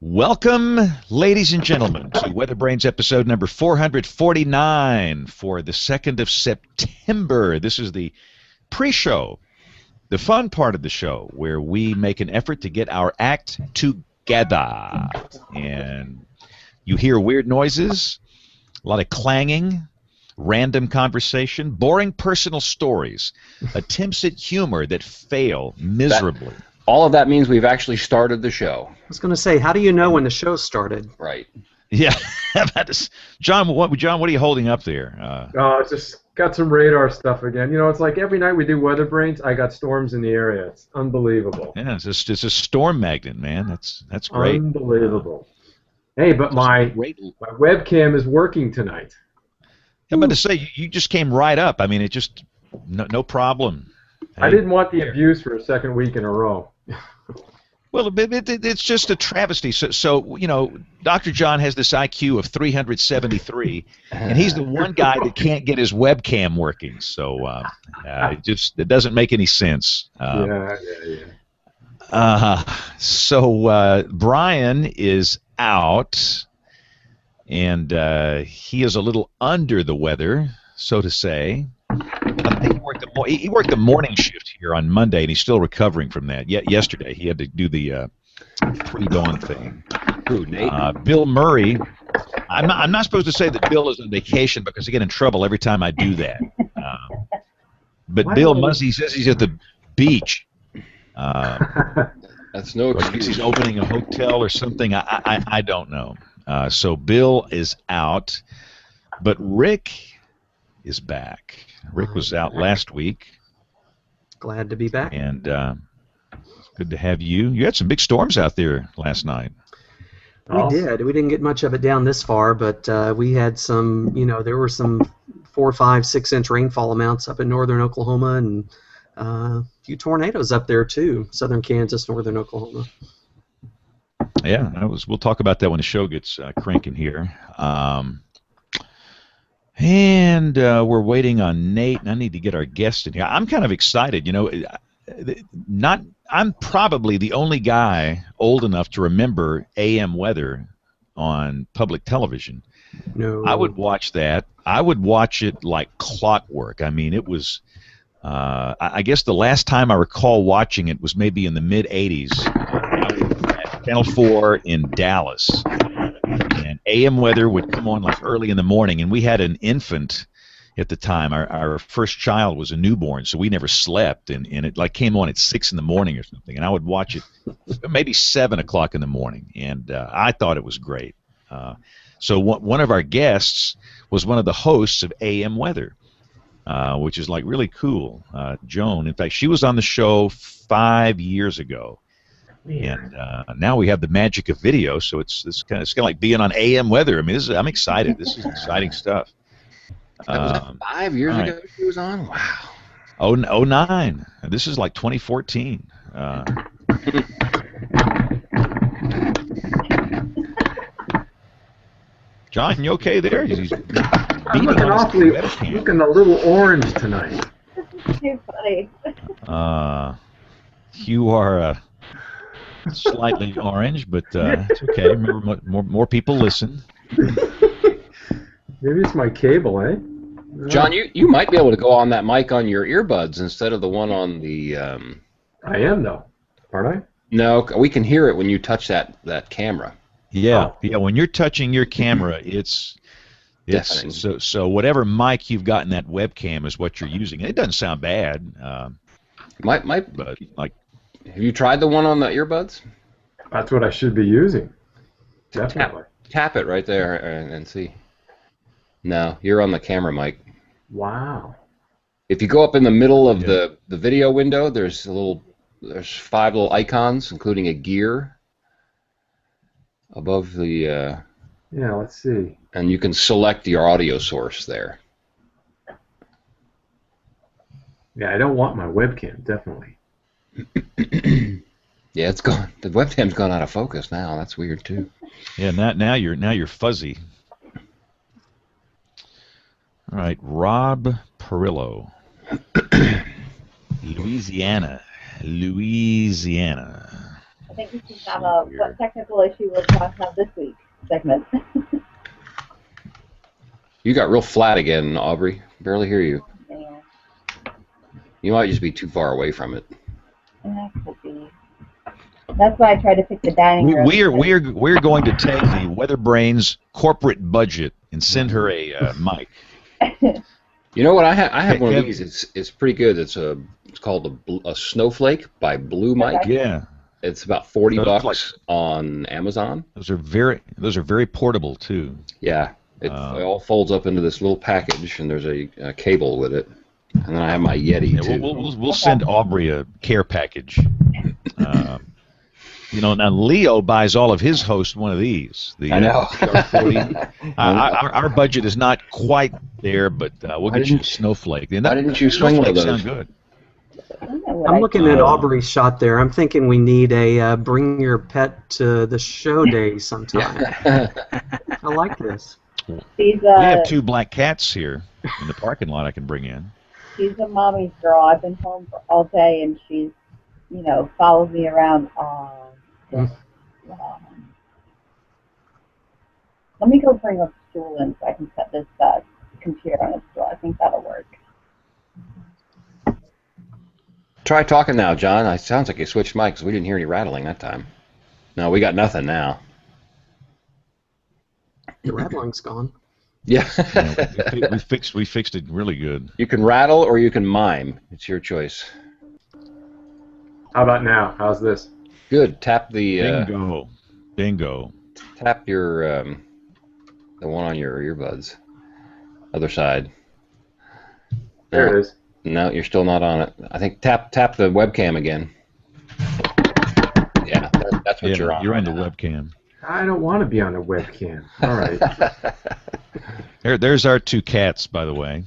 Welcome, ladies and gentlemen, to WeatherBrains episode number 449 for the 2nd of September. This is the pre-show, the fun part of the show, where we make an effort to get our act together. And you hear weird noises, a lot of clanging, random conversation, boring personal stories, attempts at humor that fail miserably. All of that means we've actually started the show. I was going to say, how do you know when the show started? Right. Yeah. John, what are you holding up there? Just got some radar stuff again. You know, it's like every night we do WeatherBrains, I got storms in the area. It's unbelievable. Yeah, it's a storm magnet, man. That's great. Unbelievable. Hey, but my webcam is working tonight. I'm about to say, you just came right up. I mean, it just, no problem. Hey. I didn't want the abuse for a second week in a row. Well, it's just a travesty. So, you know, Dr. John has this IQ of 373, and he's the one guy that can't get his webcam working. So it doesn't make any sense. So Brian is out, and he is a little under the weather, so to say. I think he worked the morning shift here on Monday, and he's still recovering from that. Yesterday, he had to do the pre-dawn thing. Ooh, Nate. Bill Murray. I'm not supposed to say that Bill is on vacation because I get in trouble every time I do that. But Bill Muzzy says he's at the beach. That's no excuse. He's opening a hotel or something. I don't know. So Bill is out, but Rick is back. Rick was out last week. Glad to be back. And it's good to have you. You had some big storms out there last night. We did. We didn't get much of it down this far, but we had some, there were some 4, 5, 6-inch rainfall amounts up in northern Oklahoma, and a few tornadoes up there too, southern Kansas, northern Oklahoma. Yeah, we'll talk about that when the show gets cranking here. And we're waiting on Nate, and I need to get our guest in here. I'm kind of excited, I'm probably the only guy old enough to remember AM weather on public television. No. I would watch that. I would watch it like clockwork. I mean, it was, I guess the last time I recall watching it was maybe in the mid-'80s. I was at Channel 4 in Dallas. And AM weather would come on like early in the morning, and we had an infant at the time. Our first child was a newborn, so we never slept, and it like came on at 6 in the morning or something, and I would watch it maybe 7 o'clock in the morning, and I thought it was great. So one of our guests was one of the hosts of AM weather, which is like really cool. Joan, in fact, she was on the show 5 years ago. And now we have the magic of video, so it's kind of like being on AM weather. I mean, I'm excited. This is exciting stuff. That was 5 years ago she was on? Wow. 09. This is like 2014. John, you okay there? He's I'm looking a little orange tonight. Too funny. You are slightly orange, but it's okay. Remember, more people listen. Maybe it's my cable, eh? John, you might be able to go on that mic on your earbuds instead of the one on the... I am, though. Aren't I? No, we can hear it when you touch that camera. Yeah, yeah. When you're touching your camera, it's so whatever mic you've got in that webcam is what you're using. It doesn't sound bad. But like, have you tried the one on the earbuds? That's what I should be using. Definitely. Tap it right there and see. No, you're on the camera mic. Wow. If you go up in the middle of the video window, there's 5 little icons, including a gear above the. Yeah, let's see. And you can select your audio source there. Yeah, I don't want my webcam, definitely. Yeah, it's gone. The webcam's gone out of focus now. That's weird too. Yeah, now you're fuzzy. All right, Rob Perillo, Louisiana. think we should have a what technical issue will Josh have this week segment. You got real flat again, Aubrey. Barely hear you. Yeah, You might just be too far away from it. that could be. That's why I tried to pick the dining room. We're going to take the WeatherBrains corporate budget and send her a mic. You know what? I have one of these. It's pretty good. It's called a Snowflake by Blue Mike. Yeah. It's about $40 on Amazon. Those are very portable too. Yeah. It all folds up into this little package, and there's a cable with it. And then I have my Yeti too. We'll send Aubrey a care package. Now Leo buys all of his hosts one of these. I know. Our budget is not quite there, but we'll get you a Snowflake. Why didn't you swing one of those? Sound good. I'm looking at Aubrey's shot there. I'm thinking we need a bring your pet to the show day sometime. I like this. We have 2 black cats here in the parking lot I can bring in. She's a mommy's girl. I've been home all day, and she's, follows me around. Let me go bring a stool in so I can set this computer on a stool. I think that'll work. Try talking now, John. It sounds like you switched mics. We didn't hear any rattling that time. No, we got nothing now. The rattling's gone. Yeah. we fixed it really good. You can rattle or you can mime. It's your choice. How about now? How's this? Good. Tap the Bingo. Tap your the one on your earbuds. Other side. There it is. No, you're still not on it. I think tap the webcam again. Yeah, that's what you're on. You're on the webcam. I don't want to be on a webcam. All right. There's our 2 cats, by the way.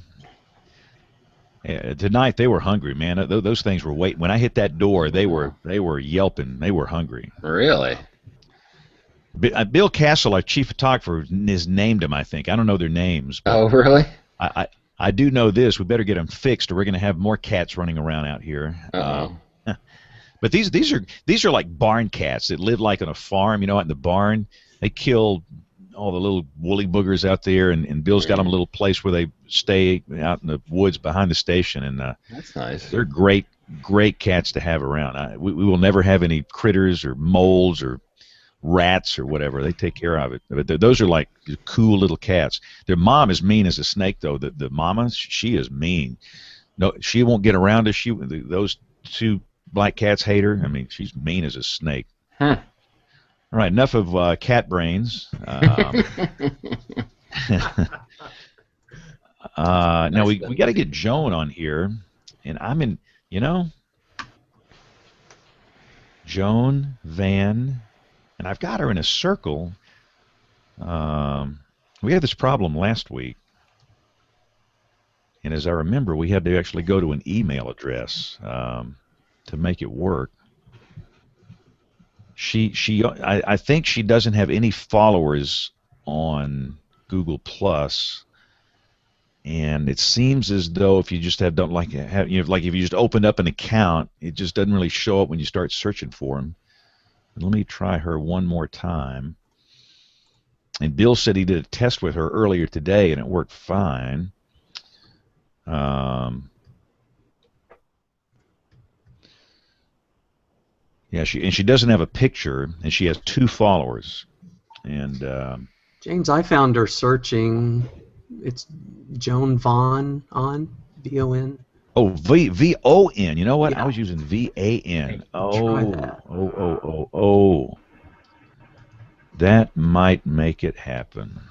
Tonight they were hungry, man. Those things were waiting. When I hit that door, they were yelping. They were hungry. Really? Bill Castle, our chief photographer, has named them. I think I don't know their names. Oh, really? I do know this. We better get them fixed, or we're going to have more cats running around out here. But these are like barn cats that live like on a farm, out in the barn. They kill all the little woolly boogers out there, and Bill's got them a little place where they stay out in the woods behind the station. And that's nice. They're great cats to have around. We will never have any critters or moles or rats or whatever. They take care of it. But those are like cool little cats. Their mom is mean as a snake, though. The mama, she is mean. No, she won't get around us. Those 2 black cats hate her. I mean, she's mean as a snake. Huh. All right, enough of cat brains. Now we got to get Joan on here, and I'm in. Joan Van, and I've got her in a circle. We had this problem last week, and as I remember, we had to actually go to an email address to make it work. I think she doesn't have any followers on Google Plus, and it seems as though if you just if you just opened up an account, it just doesn't really show up when you start searching for them. Let me try her one more time. And Bill said he did a test with her earlier today, and it worked fine. Yeah, she doesn't have a picture, and she has 2 followers. And James, I found her searching. It's Joan Von on V-O-N. Oh, V-O-N. You know what? Yeah. I was using V-A-N. Try that. Oh. That might make it happen.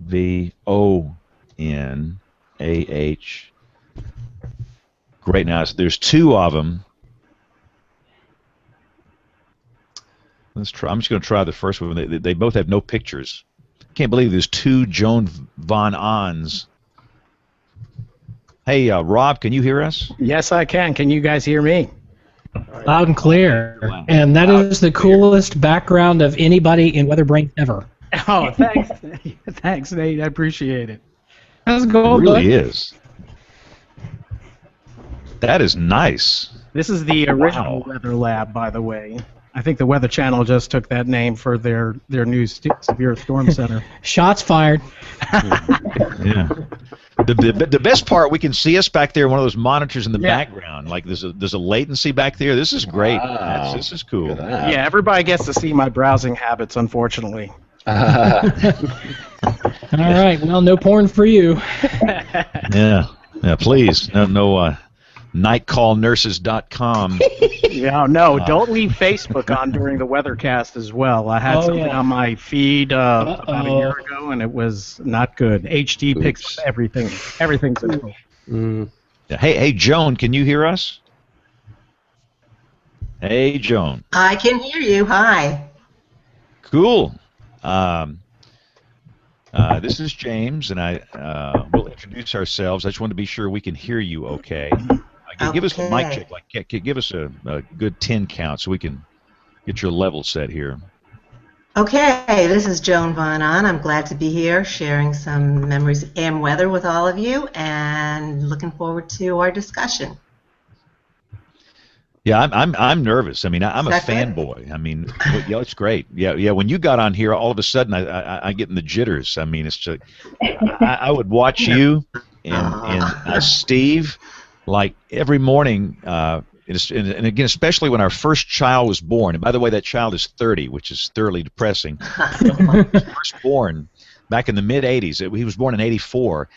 V-O-N-A-H. Great. Now, there's 2 of them. Let's try. I'm just going to try the first one. They both have no pictures. Can't believe there's 2 Joan Von Ons. Hey, Rob, can you hear us? Yes, I can. Can you guys hear me? Loud and clear. Wow. And that is the coolest background of anybody in WeatherBrains ever. Oh, thanks. Thanks, Nate. I appreciate it. How's it going, It really bud? is. That is nice. This is the original Wow. Weather Lab, by the way. I think the Weather Channel just took that name for their new severe storm center. Shots fired. Yeah. The best part, we can see us back there, one of those monitors in the background. Like there's a latency back there. This is great. Wow. This is cool. Look at that. Yeah, everybody gets to see my browsing habits, unfortunately. All right. Well, no porn for you. Yeah. Please, no nightcallnurses.com. Yeah, no, don't leave Facebook on during the weathercast as well. I had something on my feed about a year ago, and it was not good. HD picks up everything. Everything's in full. Yeah. Hey, Joan, can you hear us? Hey, Joan. I can hear you. Hi. Cool. This is James, and we'll introduce ourselves. I just want to be sure we can hear you okay. Give us a mic check. Give us a good 10 count so we can get your level set here. Okay, this is Joan Von On. I'm glad to be here sharing some memories of AM weather with all of you and looking forward to our discussion. Yeah, I'm nervous. I mean, I'm a fanboy. I mean, yeah, it's great. Yeah. When you got on here, all of a sudden I get in the jitters. I mean, it's just I would watch you and Steve like every morning. And again, especially when our first child was born. And by the way, that child is 30, which is thoroughly depressing. When he was first born back in the mid '80s. He was born in '84.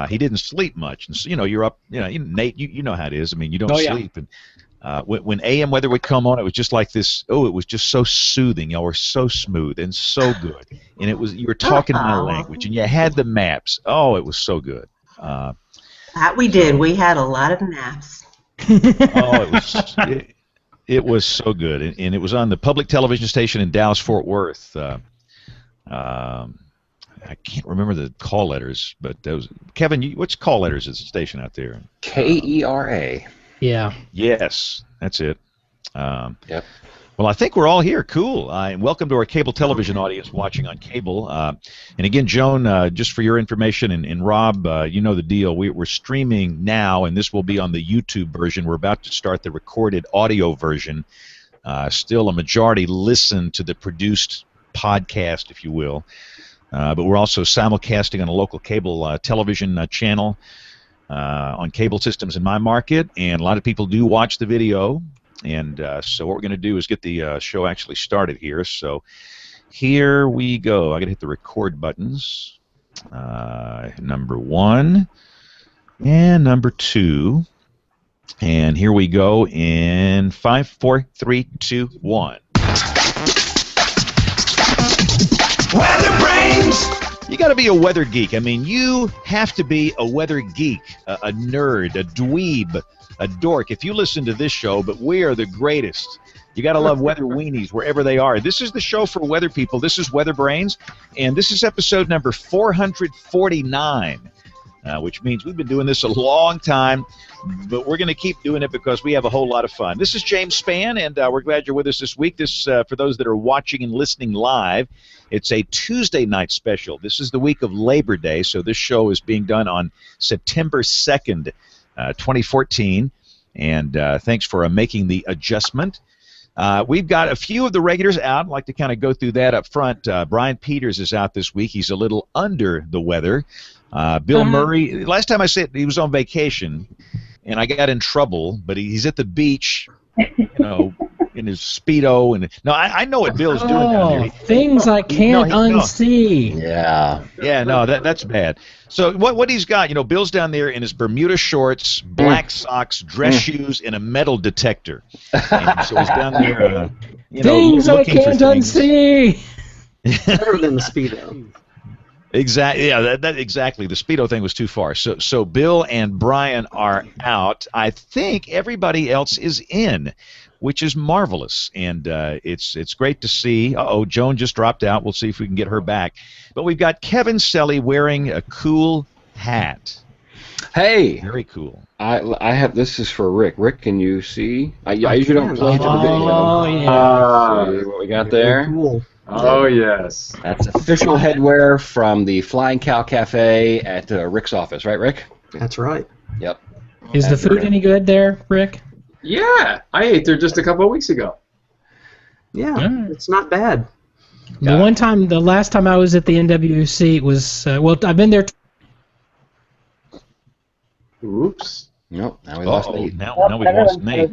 He didn't sleep much, and so, you're up. Nate, you know how it is. I mean, you don't sleep and. When AM weather would come on, it was just like this. Oh, it was just so soothing. Y'all were so smooth and so good, and you were talking my language, and you had the maps. Oh, it was so good. That we did. We had a lot of naps. It was so good, and it was on the public television station in Dallas Fort Worth. I can't remember the call letters, but Kevin, what's call letters at the station out there? KERA. Yeah. Yes, that's it. Yep. Well, I think we're all here. Cool. And welcome to our cable television audience watching on cable. And again, Joan, just for your information, and Rob, you know the deal. We're streaming now, and this will be on the YouTube version. We're about to start the recorded audio version. Still, a majority listen to the produced podcast, if you will. But we're also simulcasting on a local cable television channel. On cable systems in my market, and a lot of people do watch the video, and so what we're going to do is get the show actually started here. So here we go. I got to hit the record buttons. Number 1 and number 2, and here we go in 5, 4, 3, 2, 1. WeatherBrains! You got to be a weather geek. I mean, you have to be a weather geek, a nerd, a dweeb, a dork. If you listen to this show, but we are the greatest. You got to love weather weenies wherever they are. This is the show for weather people. This is WeatherBrains, and this is episode number 449, which means we've been doing this a long time, but we're going to keep doing it because we have a whole lot of fun. This is James Spann, and we're glad you're with us this week. This, for those that are watching and listening live, it's a Tuesday night special. This is the week of Labor Day, so this show is being done on September 2nd, 2014, and thanks for making the adjustment. We've got a few of the regulars out. I'd like to kind of go through that up front. Brian Peters is out this week. He's a little under the weather. Bill Murray, last time I said he was on vacation, and I got in trouble, but he's at the beach, in his Speedo. And no, I know what Bill's doing down there. Things I can't unsee. Yeah. Yeah, no, that's bad. So what he's got, Bill's down there in his Bermuda shorts, black socks, dress shoes, and a metal detector. And so he's down there, things I can't unsee. Better than the Speedo. Exactly. Yeah, that exactly. The Speedo thing was too far. So Bill and Brian are out. I think everybody else is in, which is marvelous, and it's great to see. Joan just dropped out. We'll see if we can get her back. But we've got Kevin Selly wearing a cool hat. Hey. Very cool. I have. This is for Rick. Rick, can you see? I usually don't play the video. Oh yeah. See what we got there? Cool. Oh, yes. That's official headwear from the Flying Cow Cafe at Rick's office, right, Rick? That's right. Yep. Is the food any good there, Rick? Yeah, I ate there just a couple of weeks ago. Yeah, it's not bad. The last time I was at the NWC, it was I've been there. Oops. Nope. Now we lost Nate. Now we lost Nate.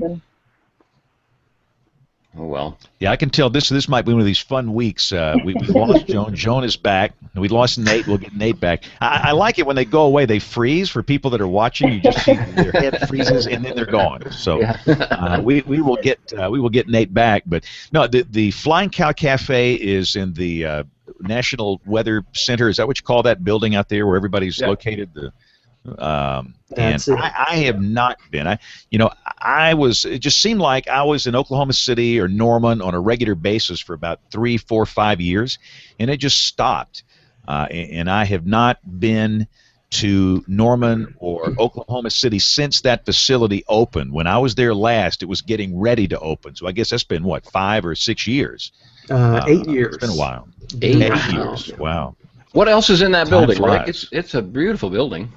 Oh well. Yeah, I can tell this might be one of these fun weeks. We lost Joan. Joan is back. We lost Nate. We'll get Nate back. I like it when they go away. They freeze for people that are watching. You just see their head freezes and then they're gone. So we will get Nate back. But no, the Flying Cow Cafe is in the National Weather Center. Is that what you call that building out there where everybody's located? And I have not been. It just seemed like I was in Oklahoma City or Norman on a regular basis for about 3, 4, 5 years, and it just stopped. And I have not been to Norman or Oklahoma City since that facility opened. When I was there last, it was getting ready to open. So I guess that's been, 5 or 6 years? 8 years. It's been a while. 8 years. Wow. What else is in that building, flies. Rick? It's a beautiful building.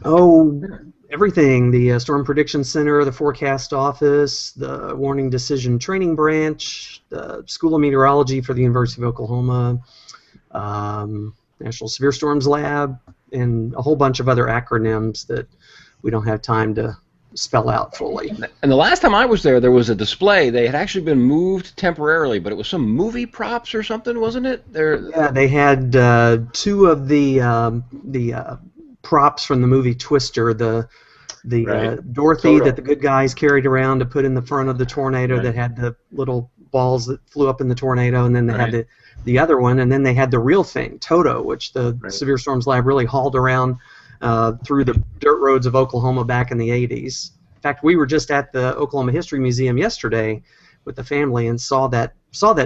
Oh, everything. The Storm Prediction Center, the Forecast Office, the Warning Decision Training Branch, the School of Meteorology for the University of Oklahoma, National Severe Storms Lab, and a whole bunch of other acronyms that we don't have time to spell out fully. And the last time I was there, there was a display. They had actually been moved temporarily, but it was some movie props or something, wasn't it? Yeah, they had 2 of the props from the movie Twister, the Dorothy that the good guys carried around to put in the front of the tornado that had the little balls that flew up in the tornado, and then they had the other one, and then they had the real thing, Toto, which the Severe Storms Lab really hauled around through the dirt roads of Oklahoma back in the 80s. In fact, we were just at the Oklahoma History Museum yesterday with the family and saw that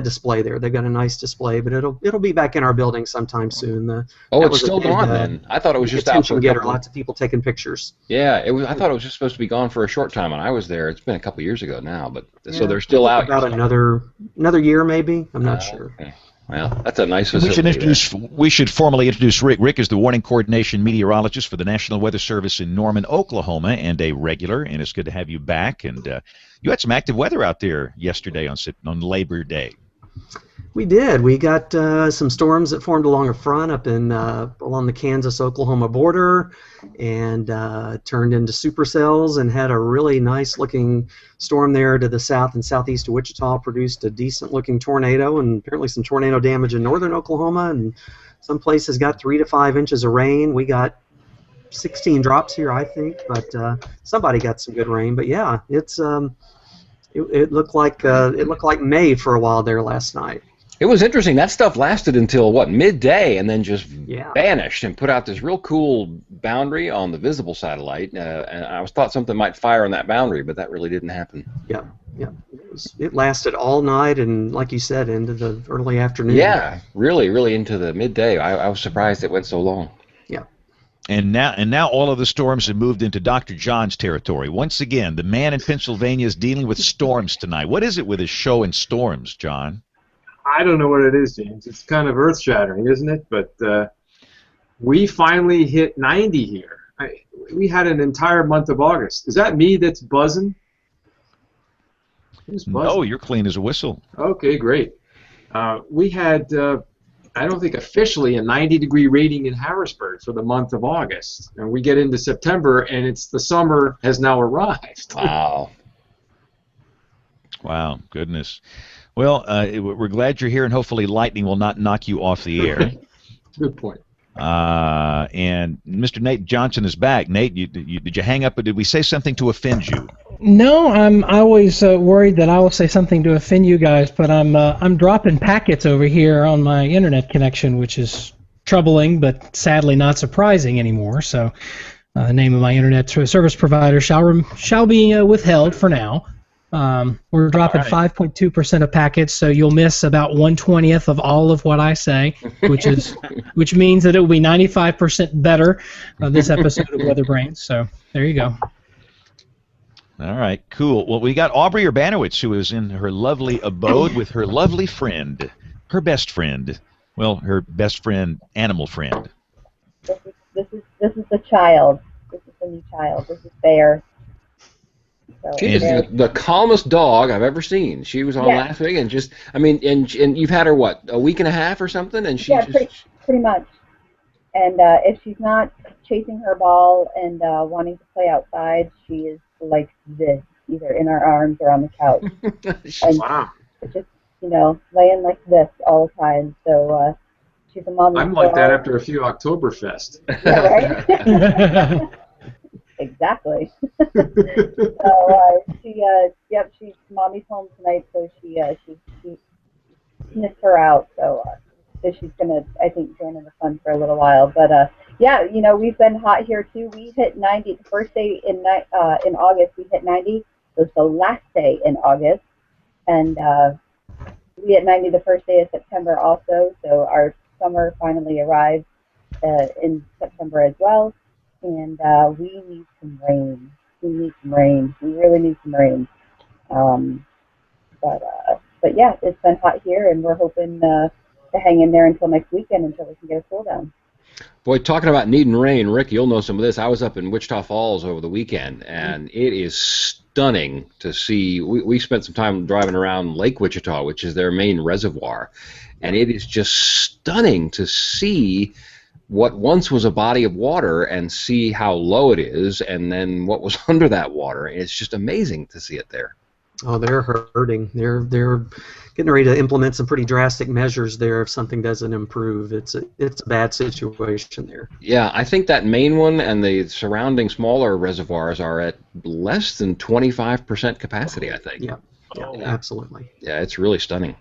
display there. They've got a nice display, but it'll be back in our building sometime soon. It's still gone then. I thought it was just out for a couple. Lots of people taking pictures. Yeah, I thought it was just supposed to be gone for a short time when I was there. It's been a couple years ago now, but so they're still out. About another year maybe. I'm not sure. Okay. Well, that's a nice facility. We should formally introduce Rick. Rick is the Warning Coordination Meteorologist for the National Weather Service in Norman, Oklahoma, and a regular, and it's good to have you back. And you had some active weather out there yesterday on Labor Day. We did. We got some storms that formed along a front up in along the Kansas-Oklahoma border, and turned into supercells and had a really nice-looking storm there to the south and southeast of Wichita. Produced a decent-looking tornado, and apparently some tornado damage in northern Oklahoma, and some places got 3 to 5 inches of rain. We got 16 drops here, I think, but somebody got some good rain. But yeah, it's it looked like May for a while there last night. It was interesting. That stuff lasted until, midday, and then just vanished and put out this real cool boundary on the visible satellite. And I thought something might fire on that boundary, but that really didn't happen. Yeah. It lasted all night and, like you said, into the early afternoon. Yeah, really into the midday. I was surprised it went so long. Yeah. And now all of the storms have moved into Dr. John's territory. Once again, the man in Pennsylvania is dealing with storms tonight. What is it with his show and storms, John? I don't know what it is, James. It's kind of earth-shattering, isn't it? But we finally hit 90 here. We had an entire month of August. Is that me that's buzzing? Who's buzzing? No, you're clean as a whistle. Okay, great. We had, I don't think officially, a 90-degree rating in Harrisburg for the month of August. And we get into September, and the summer has now arrived. Wow. Wow, goodness. Well, we're glad you're here, and hopefully lightning will not knock you off the air. Good point. And Mr. Nate Johnson is back. Nate, did you hang up, or did we say something to offend you? No, I'm always worried that I will say something to offend you guys, but I'm dropping packets over here on my internet connection, which is troubling, but sadly not surprising anymore. So, the name of my internet service provider shall be withheld for now. We're dropping 5.2% of packets, so you'll miss about 1/20th of all of what I say, which means that it will be 95% better this episode of WeatherBrains. So there you go. All right, cool. Well, we got Aubrey Urbanowitz, who is in her lovely abode with her lovely friend, her best friend. Well, her best friend, animal friend. This is the child. This is the new child. This is Bear. So She's the calmest dog I've ever seen. She was on last week, and just, I mean, and you've had her, what, a week and a half or something? And she pretty much. And if she's not chasing her ball and wanting to play outside, she is like this, either in our arms or on the couch. And wow. just, laying like this all the time. So she's a mom. I'm like that after a few Oktoberfest. Yeah, right? Exactly. So she's mommy's home tonight, so she sniffed her out. So she's gonna, I think, join in the fun for a little while. But we've been hot here too. We hit 90 the first day in August. We hit 90. It was the last day in August, and we hit 90 the first day of September also. So our summer finally arrived in September as well. And we need some rain. We need some rain. We really need some rain. But yeah, it's been hot here, and we're hoping to hang in there until next weekend until we can get a cool down. Boy, talking about needing rain, Rick, you'll know some of this. I was up in Wichita Falls over the weekend, and it is stunning to see. We spent some time driving around Lake Wichita, which is their main reservoir, and it is just stunning to see what once was a body of water and see how low it is, and then what was under that water. It's just amazing to see it there. Oh, they're hurting. They're getting ready to implement some pretty drastic measures there if something doesn't improve. It's a bad situation there. Yeah, I think that main one and the surrounding smaller reservoirs are at less than 25% capacity, I think. Yeah, absolutely. Yeah, it's really stunning.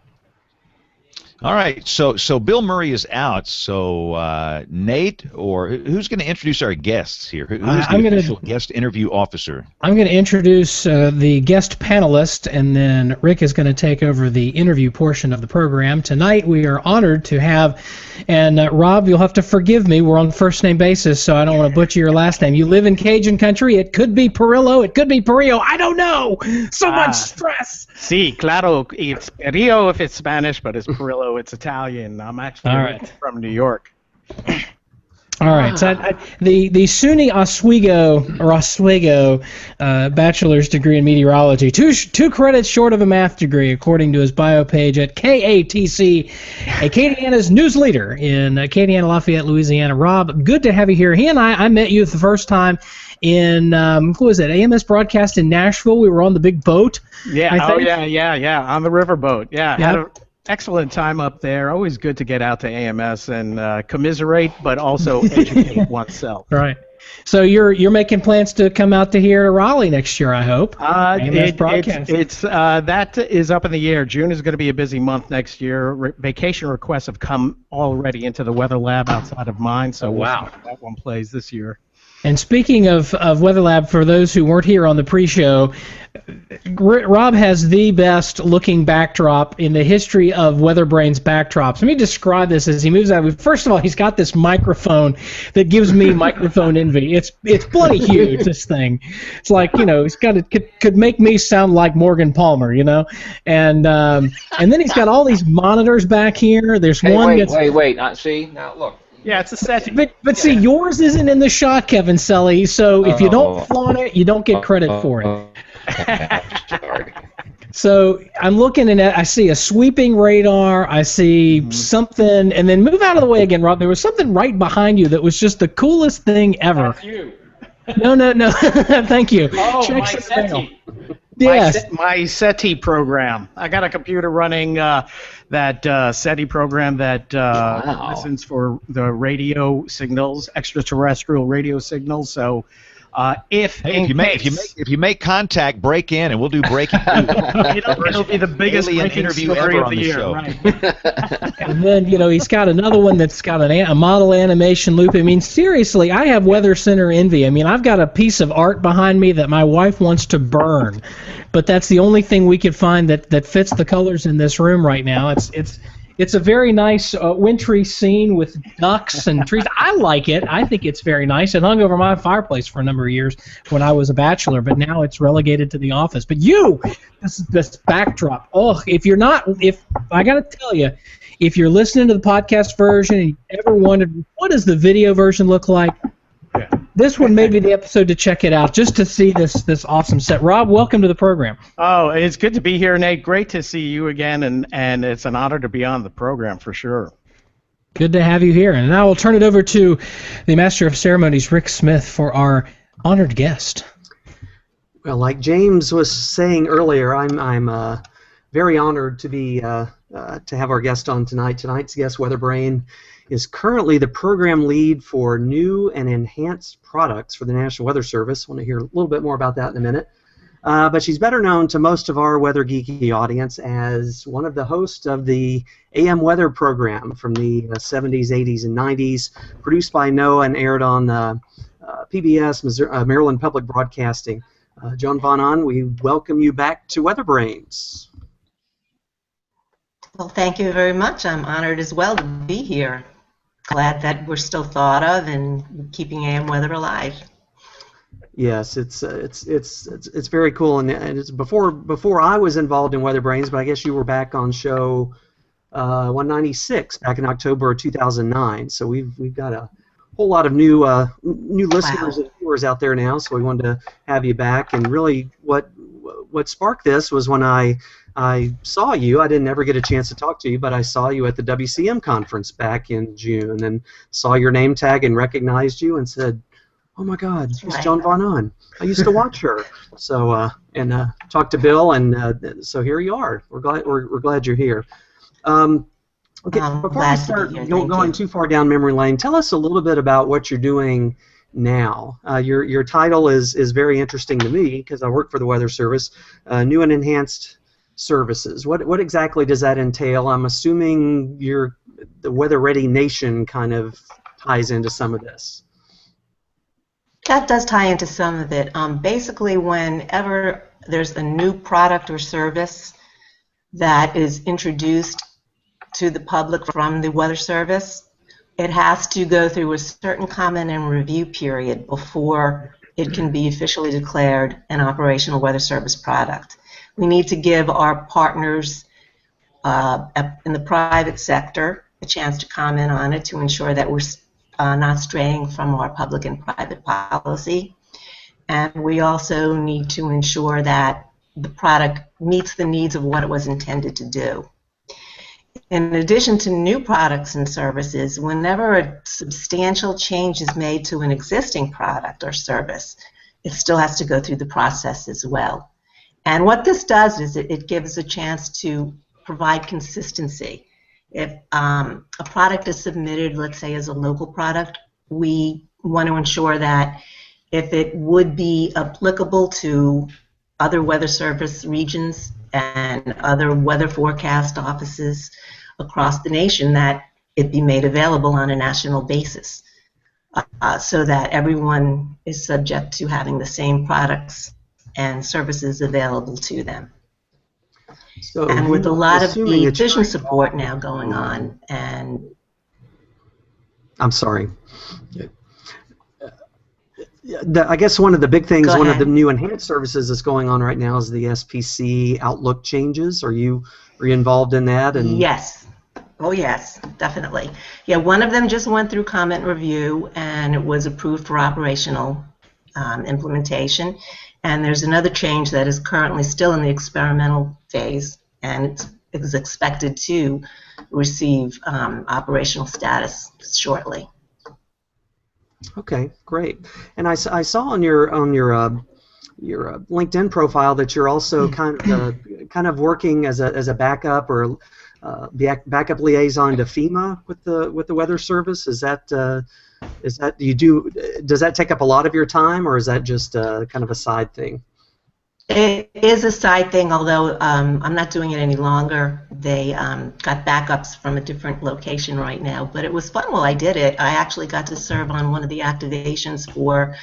All right, so Bill Murray is out. So Nate, or who's going to introduce our guests here? Who's the official guest interview officer? I'm going to introduce the guest panelist, and then Rick is going to take over the interview portion of the program. Tonight we are honored to have, and Rob, you'll have to forgive me. We're on first name basis, so I don't want to butcher your last name. You live in Cajun country. It could be Perillo. It could be Perillo. I don't know. So much stress. Sí, claro. It's Perillo if it's Spanish, but it's Perillo. It's Italian. I'm actually from New York. All right. So the SUNY Oswego bachelor's degree in meteorology, two credits short of a math degree, according to his bio page at KATC, Acadiana's news leader in Acadiana, Lafayette, Louisiana. Rob, good to have you here. He and I met you the first time in who was it? AMS broadcast in Nashville. We were on the big boat. Yeah. On the riverboat. Yeah. Had an excellent time up there. Always good to get out to AMS and commiserate, but also educate oneself. Right. So you're making plans to come out to here to Raleigh next year, I hope. That is up in the air. June is going to be a busy month next year. Vacation requests have come already into the Weather Lab outside of mine, so we'll see how that one plays this year. And speaking of Weather Lab, for those who weren't here on the pre-show, Rob has the best looking backdrop in the history of WeatherBrains backdrops. Let me describe this as he moves out. First of all, he's got this microphone that gives me microphone envy. It's bloody huge, this thing. It's like, he's got could make me sound like Morgan Palmer, And then he's got all these monitors back here. There's one that's... Wait. See? Now, look. Yeah, it's a SETI. But see, yours isn't in the shot, Kevin Sully, so if you don't flaunt it, you don't get credit for it. Sorry. So I'm looking at it, I see a sweeping radar, I see something, and then move out of the way again, Rob. There was something right behind you that was just the coolest thing ever. That's you. No. Thank you. Oh, my SETI. Yes. My SETI program. I got a computer running that SETI program that listens for the radio signals, extraterrestrial radio signals. So if you make contact, break in, and we'll do breaking news. It'll be the biggest interview ever on the show. Right. And then he's got another one that's got a model animation loop. I mean, seriously, I have Weather Center envy. I mean, I've got a piece of art behind me that my wife wants to burn, but that's the only thing we could find that fits the colors in this room right now. It's a very nice wintry scene with ducks and trees. I like it. I think it's very nice. It hung over my fireplace for a number of years when I was a bachelor, but now it's relegated to the office. But this backdrop, if I got to tell you, if you're listening to the podcast version and you ever wondered what does the video version look like, this one may be the episode to check it out, just to see this awesome set. Rob, welcome to the program. Oh, it's good to be here, Nate. Great to see you again, and it's an honor to be on the program for sure. Good to have you here. And now we'll turn it over to the Master of Ceremonies, Rick Smith, for our honored guest. Well, like James was saying earlier, I'm very honored to be to have our guest on tonight. Tonight's guest, WeatherBrain, is currently the program lead for new and enhanced products for the National Weather Service. I want to hear a little bit more about that in a minute. But she's better known to most of our weather geeky audience as one of the hosts of the AM weather program from the 70s, 80s, and 90s, produced by NOAA and aired on PBS, Maryland Public Broadcasting. Joan Von Ahn, we welcome you back to WeatherBrains. Well, thank you very much. I'm honored as well to be here. Glad that we're still thought of and keeping AM weather alive. Yes, it's very cool, and it's before I was involved in WeatherBrains, but I guess you were back on show 196 back in October of 2009. So we've got a whole lot of new listeners and viewers out there now. So we wanted to have you back, and really what sparked this was when I saw you. I didn't ever get a chance to talk to you, but I saw you at the WCM conference back in June, and saw your name tag and recognized you and said, "Oh my God, it's Joan Von Ahn. I used to watch her." So talked to Bill, and so here you are. We're glad you're here. Okay, before we start going too far down memory lane, tell us a little bit about what you're doing now. Your title is very interesting to me because I work for the Weather Service. New and enhanced services. What exactly does that entail? I'm assuming the Weather Ready Nation kind of ties into some of this. That does tie into some of it. Basically, whenever there's a new product or service that is introduced to the public from the Weather Service, it has to go through a certain comment and review period before it can be officially declared an operational Weather Service product. We need to give our partners in the private sector a chance to comment on it to ensure that we're not straying from our public and private policy. And we also need to ensure that the product meets the needs of what it was intended to do. In addition to new products and services, whenever a substantial change is made to an existing product or service, it still has to go through the process as well. And what this does is it gives a chance to provide consistency. If a product is submitted, let's say as a local product, we want to ensure that if it would be applicable to other Weather Service regions and other weather forecast offices across the nation, that it be made available on a national basis so that everyone is subject to having the same products and services available to them. So and with a lot of vision support now going on, and I'm sorry. I guess one of the big things, one of the new enhanced services that's going on right now is the SPC Outlook changes. Are you involved in that? And yes. Oh yes, definitely. Yeah, one of them just went through comment review and it was approved for operational implementation. And there's another change that is currently still in the experimental phase, and it's expected to receive operational status shortly. Okay, great. And I saw on your LinkedIn profile that you're also kind of working as a backup or backup liaison to FEMA with the Weather Service. Is that does that take up a lot of your time, or is that just kind of a side thing? It is a side thing, although I'm not doing it any longer. They got backups from a different location right now, but it was fun while I did it. I actually got to serve on one of the activations for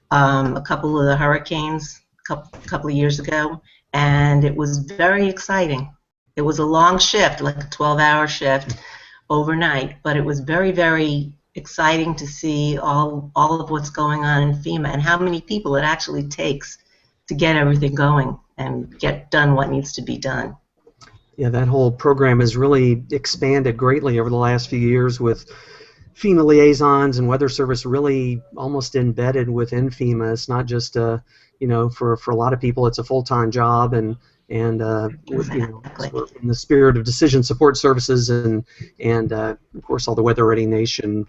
a couple of the hurricanes a couple of years ago, and it was very exciting. It was a long shift, like a 12-hour shift overnight, but it was very, very exciting to see all of what's going on in FEMA and how many people it actually takes to get everything going and get done what needs to be done. Yeah, that whole program has really expanded greatly over the last few years with FEMA liaisons and Weather Service really almost embedded within FEMA. It's not just for a lot of people, it's a full-time job, and Exactly. we're in the spirit of decision support services and of course all the Weather Ready Nation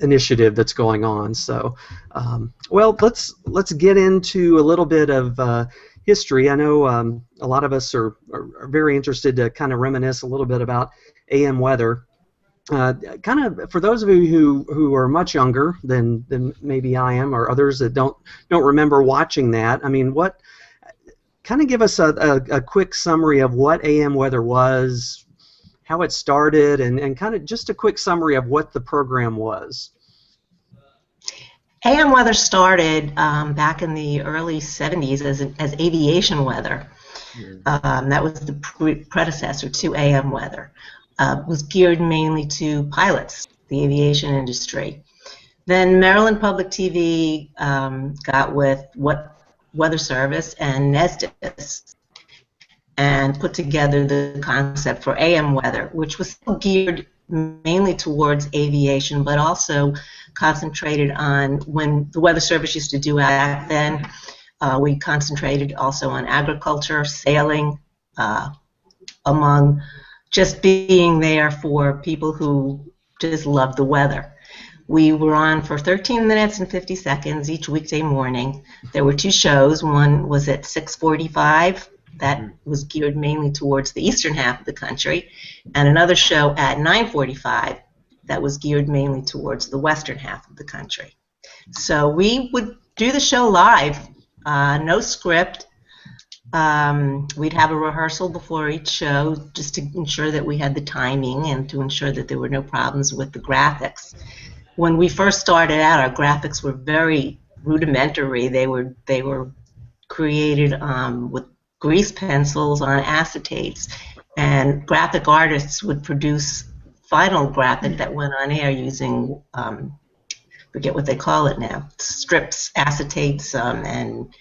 initiative that's going on. So, well, let's get into a little bit of history. I know a lot of us are very interested to kind of reminisce a little bit about AM weather. Kind of for those of you who are much younger than maybe I am, or others that don't remember watching that. I mean, what kind of give us a quick summary of what AM weather was, how it started, and kind of just a quick summary of what the program was. AM weather started back in the early 70s as aviation weather. That was the predecessor to AM weather. Was geared mainly to pilots, the aviation industry. Then Maryland Public TV got with Weather Service and NESDIS and put together the concept for AM weather, which was still geared mainly towards aviation, but also concentrated on, when the Weather Service used to do back then, we concentrated also on agriculture, sailing, among just being there for people who just love the weather. We were on for 13 minutes and 50 seconds each weekday morning. There were two shows. One was at 6:45. That was geared mainly towards the eastern half of the country, and another show at 9:45 that was geared mainly towards the western half of the country. So we would do the show live, no script. We'd have a rehearsal before each show just to ensure that we had the timing and to ensure that there were no problems with the graphics. When we first started out, our graphics were very rudimentary. They were created with grease pencils on acetates, and graphic artists would produce final graphic that went on air using, forget what they call it now, strips, acetates, and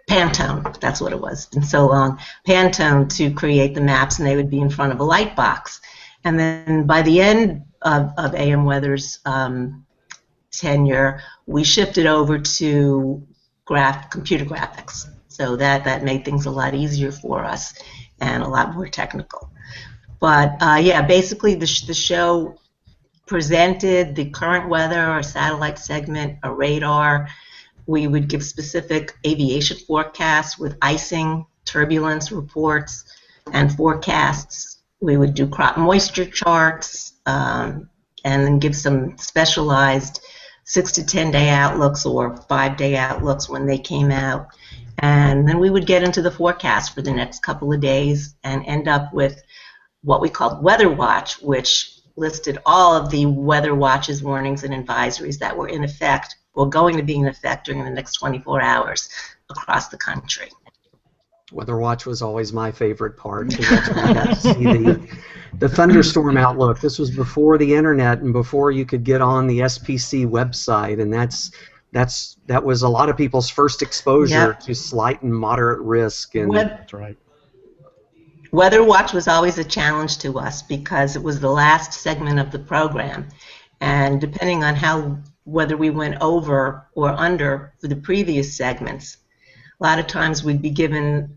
Pantone, that's what it was, been so long, Pantone to create the maps, and they would be in front of a light box. And then by the end of AM Weather's tenure, we shifted over to computer graphics. So that made things a lot easier for us and a lot more technical. But yeah, basically the show presented the current weather, a satellite segment, a radar. We would give specific aviation forecasts with icing, turbulence reports, and forecasts. We would do crop moisture charts, and then give some specialized 6 to 10 day outlooks or 5-day outlooks when they came out. And then we would get into the forecast for the next couple of days and end up with what we called Weather Watch, which listed all of the Weather Watch's warnings and advisories that were in effect or going to be in effect during the next 24 hours across the country. Weather Watch was always my favorite part, because that's when I got to see the thunderstorm outlook. This was before the internet and before you could get on the SPC website, and that was a lot of people's first exposure to slight and moderate risk. And that's right. Weather Watch was always a challenge to us because it was the last segment of the program, and depending on whether we went over or under for the previous segments, a lot of times we'd be given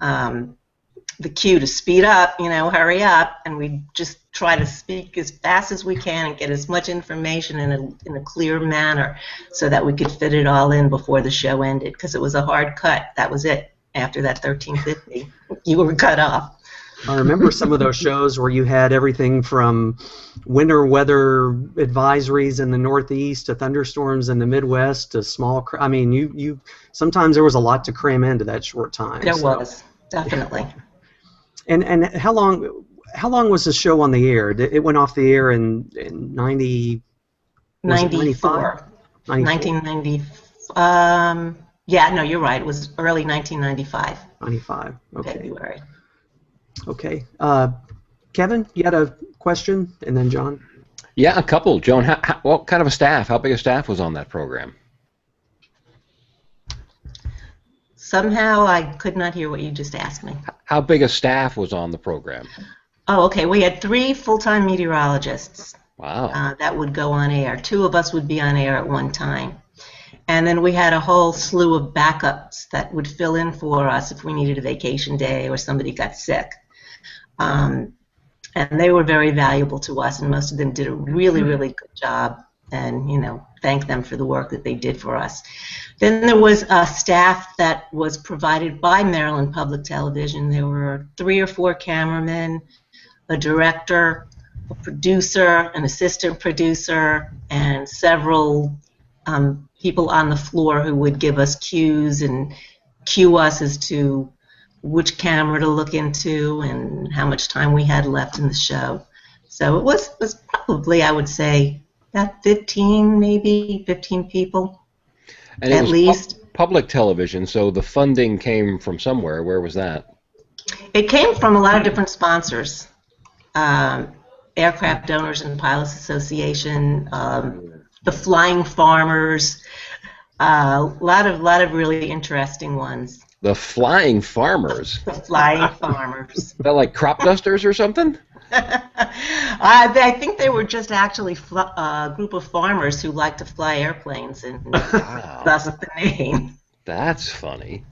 the cue to speed up, hurry up, and we'd just try to speak as fast as we can and get as much information in a clear manner so that we could fit it all in before the show ended, because it was a hard cut. That was it. After that 13:50, you were cut off. I remember some of those shows where you had everything from winter weather advisories in the Northeast to thunderstorms in the Midwest to small. I mean, you sometimes there was a lot to cram into that short time. There was, definitely. And how long was the show on the air? It went off the air in 94. 1990. Yeah, no, you're right. It was early 1995. 95. Okay. February. Okay. Kevin, you had a question, and then John? Yeah, a couple. Joan, what kind of a staff? How big a staff was on that program? Somehow I could not hear what you just asked me. How big a staff was on the program? Oh, okay. We had 3 full-time meteorologists. Wow. That would go on air. 2 of us would be on air at one time. And then we had a whole slew of backups that would fill in for us if we needed a vacation day or somebody got sick. And they were very valuable to us, and most of them did a really, really good job. And, thank them for the work that they did for us. Then there was a staff that was provided by Maryland Public Television. There were 3 or 4 cameramen, a director, a producer, an assistant producer, and several people on the floor who would give us cues and cue us as to which camera to look into and how much time we had left in the show. So it was probably, I would say, about 15 people And at least. Public television, so the funding came from somewhere. Where was that? It came from a lot of different sponsors. Aircraft Owners and Pilots Association, the Flying Farmers, a lot of really interesting ones. The Flying Farmers? The Flying Farmers. They're like crop dusters or something? I think they were just actually a group of farmers who like to fly airplanes, and thus the name. That's funny.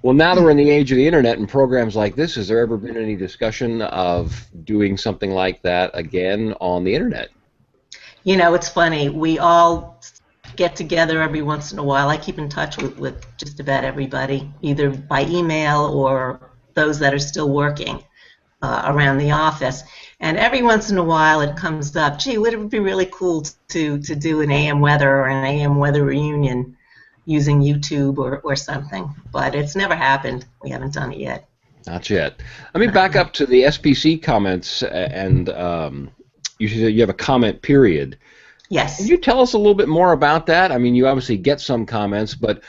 Well, now that we're in the age of the internet and programs like this, has there ever been any discussion of doing something like that again on the internet? It's funny. We all get together every once in a while. I keep in touch with just about everybody, either by email or those that are still working around the office. And every once in a while it comes up, gee, would it be really cool to do an AM weather or an AM weather reunion using YouTube or something. But it's never happened. We haven't done it yet. Not yet. Let me back up to the SPC comments, and you said you have a comment period. Yes. Can you tell us a little bit more about that? I mean, you obviously get some comments, but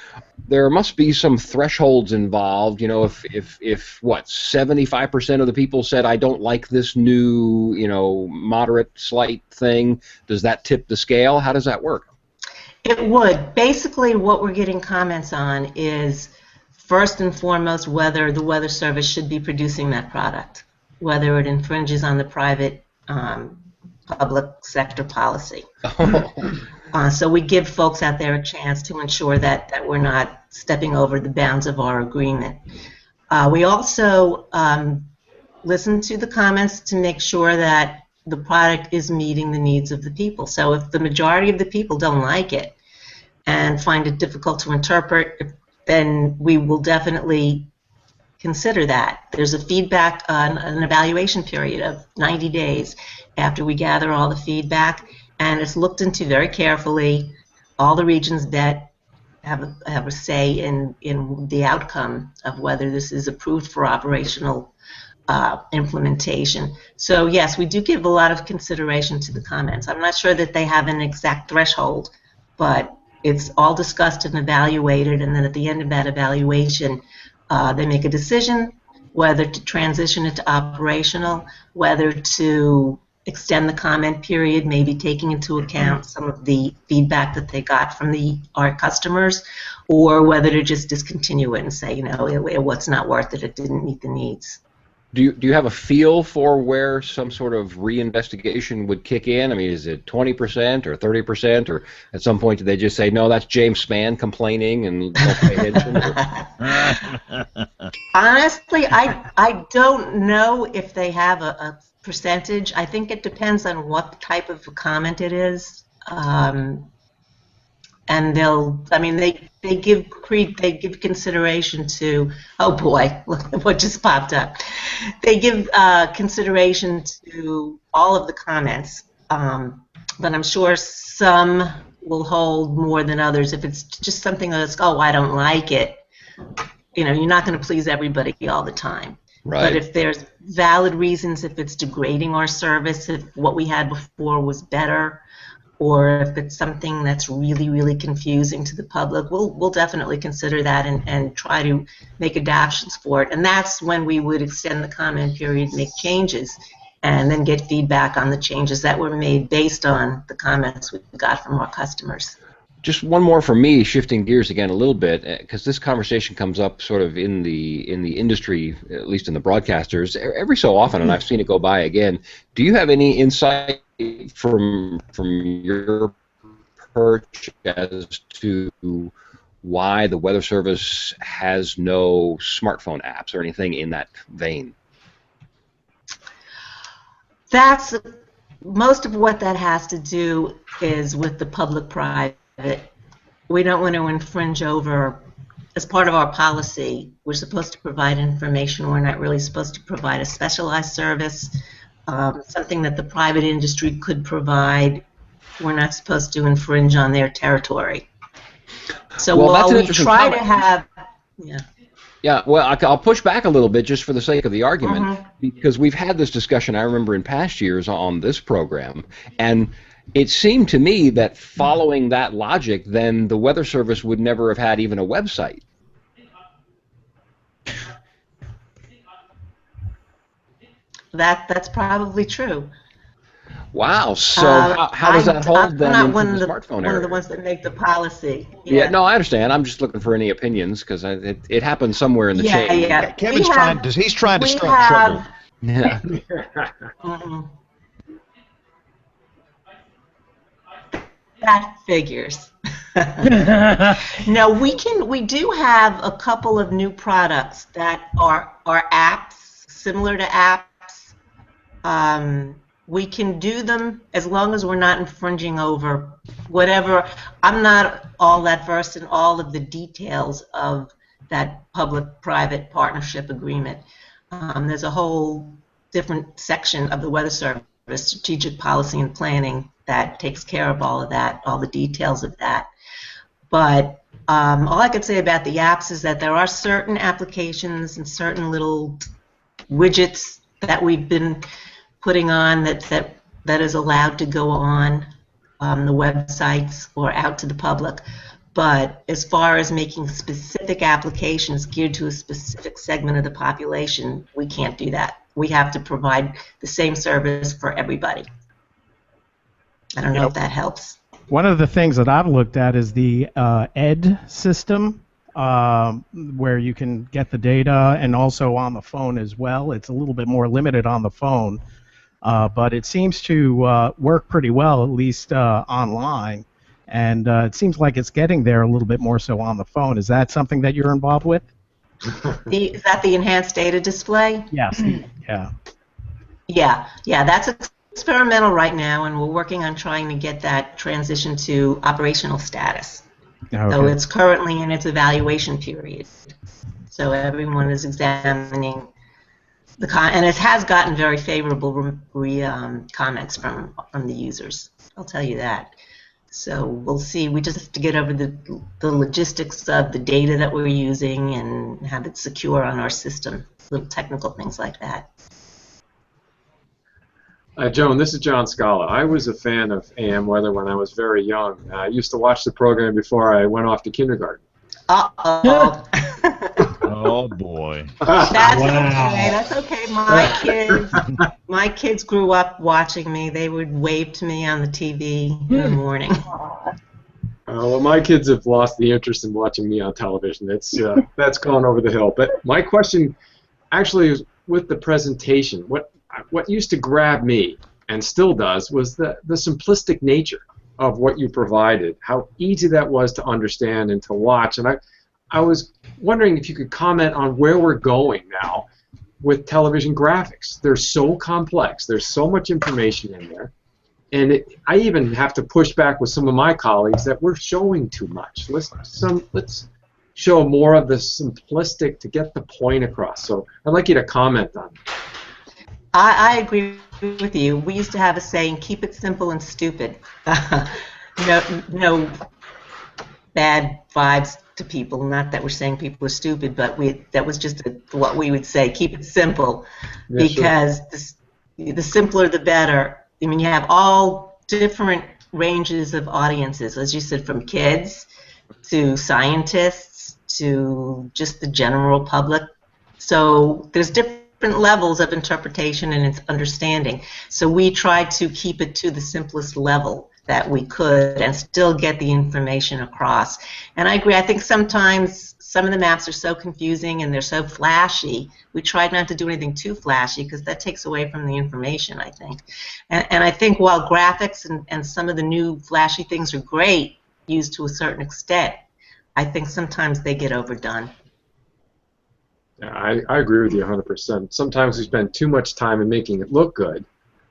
there must be some thresholds involved. If what, 75% of the people said, I don't like this new, moderate, slight thing, does that tip the scale? How does that work? It would. Basically, what we're getting comments on is, first and foremost, whether the Weather Service should be producing that product, whether it infringes on the private public sector policy. So we give folks out there a chance to ensure that we're not stepping over the bounds of our agreement. We also listen to the comments to make sure that the product is meeting the needs of the people. So if the majority of the people don't like it and find it difficult to interpret, then we will definitely consider that. There's a feedback, an evaluation period of 90 days after we gather all the feedback, and it's looked into very carefully. All the regions that have a say in the outcome of whether this is approved for operational implementation. So yes, we do give a lot of consideration to the comments. I'm not sure that they have an exact threshold, but it's all discussed and evaluated, and then at the end of that evaluation, they make a decision whether to transition it to operational, whether to extend the comment period, maybe taking into account some of the feedback that they got from our customers, or whether to just discontinue it and say, it was not worth it, it didn't meet the needs. Do you have a feel for where some sort of reinvestigation would kick in? I mean, is it 20% or 30%, or at some point do they just say, no, that's James Spann complaining and don't pay attention? Honestly, I don't know if they have a percentage. I think it depends on what type of comment it is. And they give consideration to, oh boy, look what just popped up. They give consideration to all of the comments, but I'm sure some will hold more than others. If it's just something that's, oh, I don't like it, you're not going to please everybody all the time. Right. But if there's valid reasons, if it's degrading our service, if what we had before was better, or if it's something that's really, really confusing to the public, we'll definitely consider that and try to make adaptations for it. And that's when we would extend the comment period, make changes, and then get feedback on the changes that were made based on the comments we got from our customers. Just one more for me, shifting gears again a little bit, because this conversation comes up sort of in the industry, at least in the broadcasters, every so often, and I've seen it go by again. Do you have any insight from your perch as to why the Weather Service has no smartphone apps or anything in that vein? That's most of what that has to do is with the public-private. We don't want to infringe over, as part of our policy, we're supposed to provide information. We're not really supposed to provide a specialized service, something that the private industry could provide. We're not supposed to infringe on their territory. So well, while we try to have, yeah, well, I'll push back a little bit just for the sake of the argument, because we've had this discussion, I remember, in past years on this program, and it seemed to me that following that logic, then the Weather Service would never have had even a website. That's probably true. Wow. So how does that hold then into the smartphone area? One of the ones that make the policy. Yeah, no, I understand. I'm just looking for any opinions because it happens somewhere in the chain. Yeah. Kevin's trying to start trouble. Yeah. That figures. No, we do have a couple of new products that are apps, similar to apps. We can do them as long as we're not infringing over whatever. I'm not all that versed in all of the details of that public-private partnership agreement. There's a whole different section of the Weather Service, Strategic Policy and Planning, that takes care of all of that, all the details of that. But all I could say about the apps is that there are certain applications and certain little widgets that we've been putting on that is allowed to go on the websites or out to the public. But as far as making specific applications geared to a specific segment of the population, we can't do that. We have to provide the same service for everybody. I don't know if that helps. One of the things that I've looked at is the ED system, where you can get the data and also on the phone as well. It's a little bit more limited on the phone, but it seems to work pretty well, at least online. And it seems like it's getting there a little bit more so on the phone. Is that something that you're involved with? Is that the enhanced data display? Yes. Yeah. Yeah, that's experimental right now, and we're working on trying to get that transition to operational status. Okay. So it's currently in its evaluation period. So everyone is examining and it has gotten very favorable comments from the users. I'll tell you that. So we'll see. We just have to get over the logistics of the data that we're using and have it secure on our system. Little technical things like that. Joan, this is John Scala. I was a fan of AM Weather when I was very young. I used to watch the program before I went off to kindergarten. Uh-oh. Oh, boy. That's okay. That's okay. My kids grew up watching me. They would wave to me on the TV in the morning. Well, my kids have lost the interest in watching me on television. That's gone over the hill. But my question actually is with the presentation. What used to grab me, and still does, was the simplistic nature of what you provided, how easy that was to understand and to watch. And I was wondering if you could comment on where we're going now with television graphics. They're so complex. There's so much information in there. And I even have to push back with some of my colleagues that we're showing too much. Let's show more of the simplistic to get the point across. So I'd like you to comment on it. I agree with you. We used to have a saying, keep it simple and stupid. No bad vibes to people. Not that we're saying people are stupid, but that was just what we would say. Keep it simple, because the simpler the better. I mean, you have all different ranges of audiences, as you said, from kids to scientists to just the general public. So there's different levels of interpretation and its understanding. So we try to keep it to the simplest level that we could and still get the information across. And I agree. I think sometimes some of the maps are so confusing and they're so flashy. We tried not to do anything too flashy because that takes away from the information, I think. And I think while graphics and some of the new flashy things are great, used to a certain extent, I think sometimes they get overdone. Yeah, I agree with you 100%. Sometimes we spend too much time in making it look good,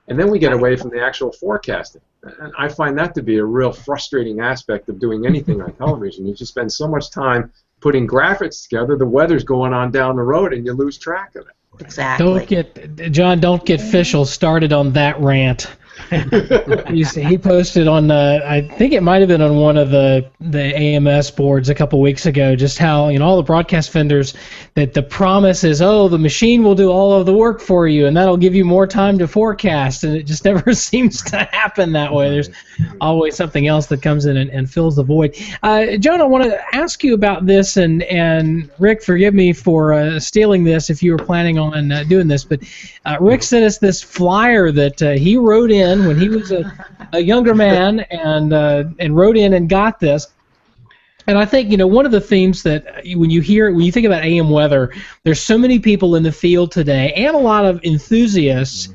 and then we get away from the actual forecasting. And I find that to be a real frustrating aspect of doing anything on television. You just spend so much time putting graphics together, the weather's going on down the road, and you lose track of it. Exactly. Don't get Fischel started on that rant. He posted on I think it might have been on one of the AMS boards a couple weeks ago just how all the broadcast vendors that the promise is, oh, the machine will do all of the work for you and that'll give you more time to forecast, and it just never seems to happen that way. There's always something else that comes in and fills the void. Joan, I want to ask you about this, and Rick, forgive me for stealing this if you were planning on doing this, but Rick sent us this flyer that he wrote in when he was a younger man and wrote in and got this. And I think one of the themes that when you think about AM weather, there's so many people in the field today and a lot of enthusiasts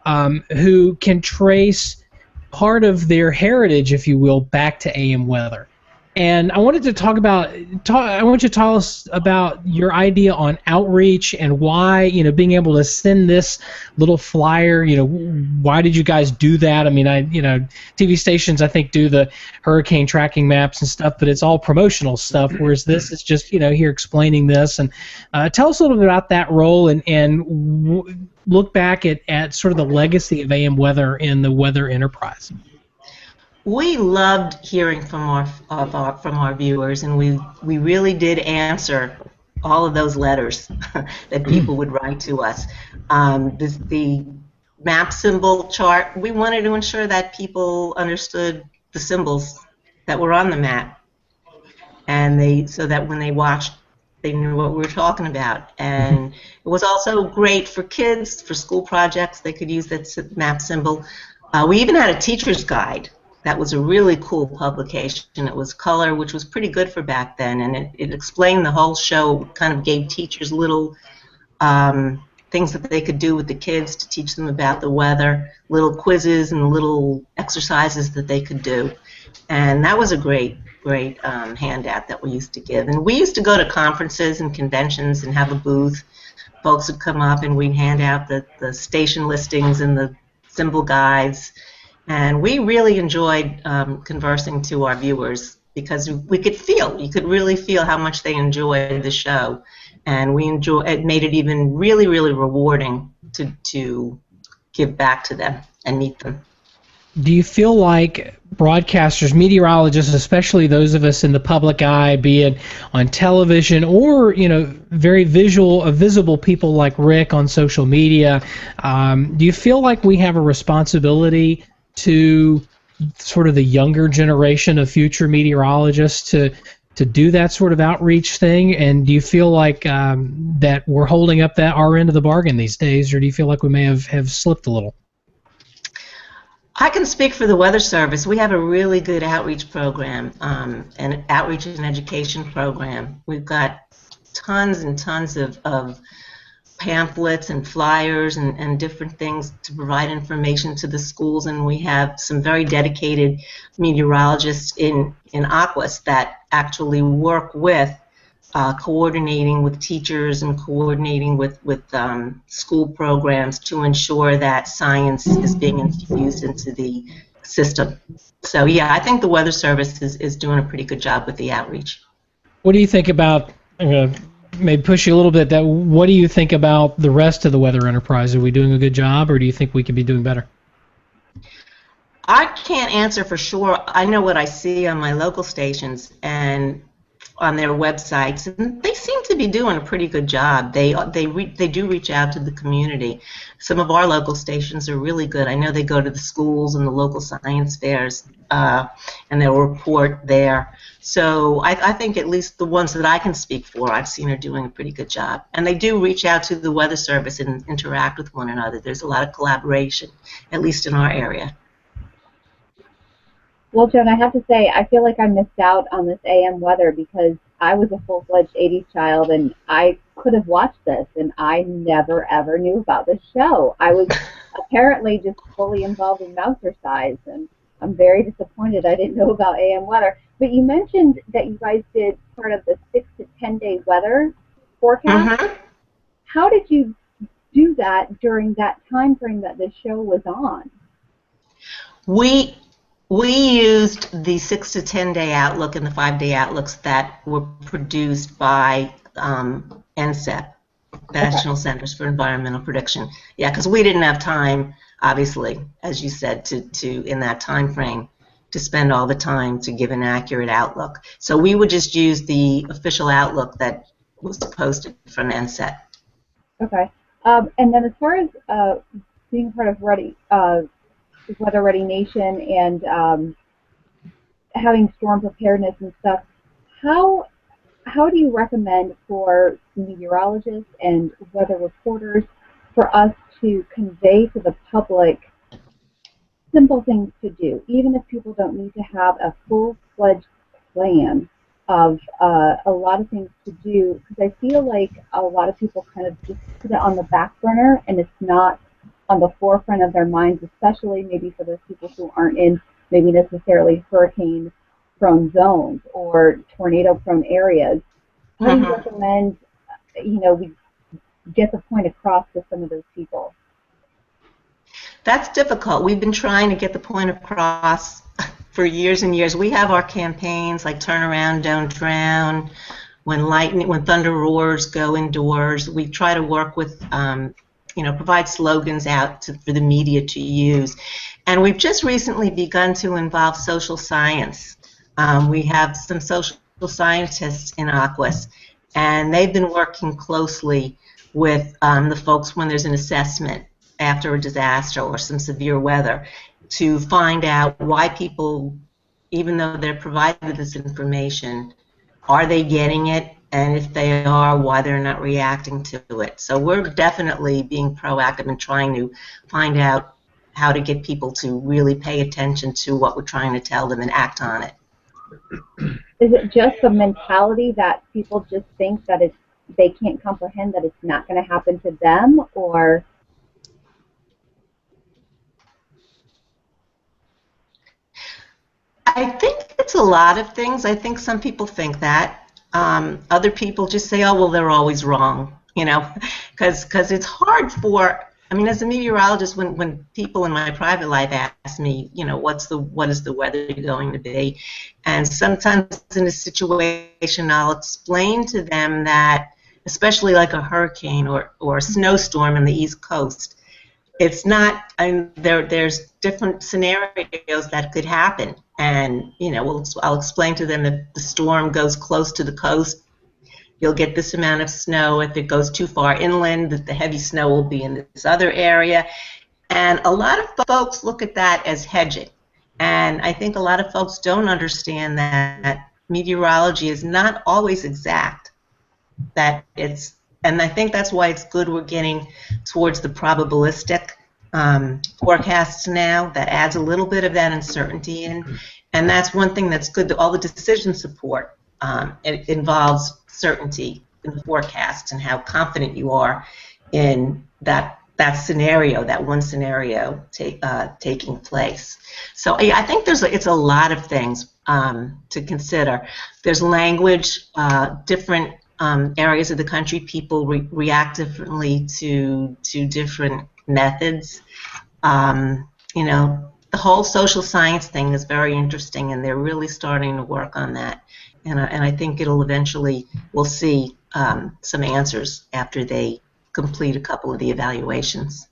who can trace part of their heritage, if you will, back to AM weather. And I wanted to I want you to tell us about your idea on outreach and why, being able to send this little flyer, why did you guys do that? I mean, TV stations, I think, do the hurricane tracking maps and stuff, but it's all promotional stuff, whereas this is just, here explaining this. And tell us a little bit about that role and look back at sort of the legacy of AM weather in the weather enterprise. We loved hearing from our viewers, and we really did answer all of those letters that people would write to us. The map symbol chart, we wanted to ensure that people understood the symbols that were on the map, and so that when they watched, they knew what we were talking about. And it was also great for kids, for school projects. They could use that map symbol. We even had a teacher's guide. That was a really cool publication. It was color, which was pretty good for back then, and it explained the whole show, kind of gave teachers little things that they could do with the kids to teach them about the weather, little quizzes and little exercises that they could do. And that was a great handout that we used to give. And we used to go to conferences and conventions and have a booth. Folks would come up and we'd hand out the station listings and the symbol guides. And we really enjoyed conversing to our viewers because you could really feel how much they enjoyed the show, and it made it even really, really rewarding to give back to them and meet them. Do you feel like broadcasters, meteorologists, especially those of us in the public eye, be it on television or very visible people like Rick on social media, do you feel like we have a responsibility to sort of the younger generation of future meteorologists to do that sort of outreach thing? And do you feel like that we're holding up our end of the bargain these days, or do you feel like we may have slipped a little? I can speak for the Weather Service. We have a really good outreach program, an outreach and education program. We've got tons and tons of pamphlets and flyers and different things to provide information to the schools, and we have some very dedicated meteorologists in Aquas that actually work with coordinating with teachers and coordinating with school programs to ensure that science is being infused into the system. So yeah, I think the Weather Service is doing a pretty good job with the outreach. What do you think about maybe push you a little bit. What do you think about the rest of the weather enterprise? Are we doing a good job, or do you think we could be doing better? I can't answer for sure. I know what I see on my local stations and on their websites, and they seem to be doing a pretty good job. They do reach out to the community. Some of our local stations are really good. I know they go to the schools and the local science fairs, and they'll report there. So I think at least the ones that I can speak for, I've seen are doing a pretty good job. And they do reach out to the Weather Service and interact with one another. There's a lot of collaboration, at least in our area. Well, Joan, I have to say, I feel like I missed out on this AM weather because I was a full-fledged 80s child and I could have watched this and I never ever knew about this show. I was apparently just fully involved in Mousercise and I'm very disappointed I didn't know about AM weather. But you mentioned that you guys did part of the 6 to 10 day weather forecast. Mm-hmm. How did you do that during that time frame that the show was on? We used the 6 to 10 day outlook and the 5-day outlooks that were produced by NCEP, National Centers for Environmental Prediction. Yeah, because we didn't have time, obviously, as you said, to in that time frame, to spend all the time to give an accurate outlook. So we would just use the official outlook that was posted from NCEP. Okay. And then as far as being part of Weather Ready Nation and having storm preparedness and stuff, how do you recommend for meteorologists and weather reporters for us to convey to the public simple things to do, even if people don't need to have a full-fledged plan of a lot of things to do? Because I feel like a lot of people kind of just put it on the back burner and it's not on the forefront of their minds, especially maybe for those people who aren't in maybe necessarily hurricane-prone zones or tornado-prone areas. How do you recommend, we get the point across to some of those people? That's difficult. We've been trying to get the point across for years and years. We have our campaigns like Turn Around, Don't Drown, when thunder roars, go indoors. We try to work with provide slogans out for the media to use. And we've just recently begun to involve social science. We have some social scientists in AQUIS, and they've been working closely with the folks when there's an assessment after a disaster or some severe weather to find out why people, even though they're provided this information, are they getting it? And if they are, why they're not reacting to it. So we're definitely being proactive and trying to find out how to get people to really pay attention to what we're trying to tell them and act on it. Is it just the mentality that people just think that they can't comprehend that it's not going to happen to them, or? I think it's a lot of things. I think some people think that. Other people just say, oh, well, they're always wrong, because it's hard for, as a meteorologist, when people in my private life ask me, what is the weather going to be, and sometimes in a situation I'll explain to them that, especially like a hurricane or a snowstorm on the East Coast, it's not, there's different scenarios that could happen. And, I'll explain to them if the storm goes close to the coast, you'll get this amount of snow. If it goes too far inland, the heavy snow will be in this other area. And a lot of folks look at that as hedging. And I think a lot of folks don't understand that meteorology is not always exact. And I think that's why it's good we're getting towards the probabilistic forecasts now. That adds a little bit of that uncertainty in. And that's one thing that's good. All the decision support, it involves certainty in the forecasts and how confident you are in that scenario, that one scenario taking place. So I think it's a lot of things to consider. There's language, different areas of the country, people react differently to different methods. The whole social science thing is very interesting, and they're really starting to work on that. And I think we'll see some answers after they complete a couple of the evaluations.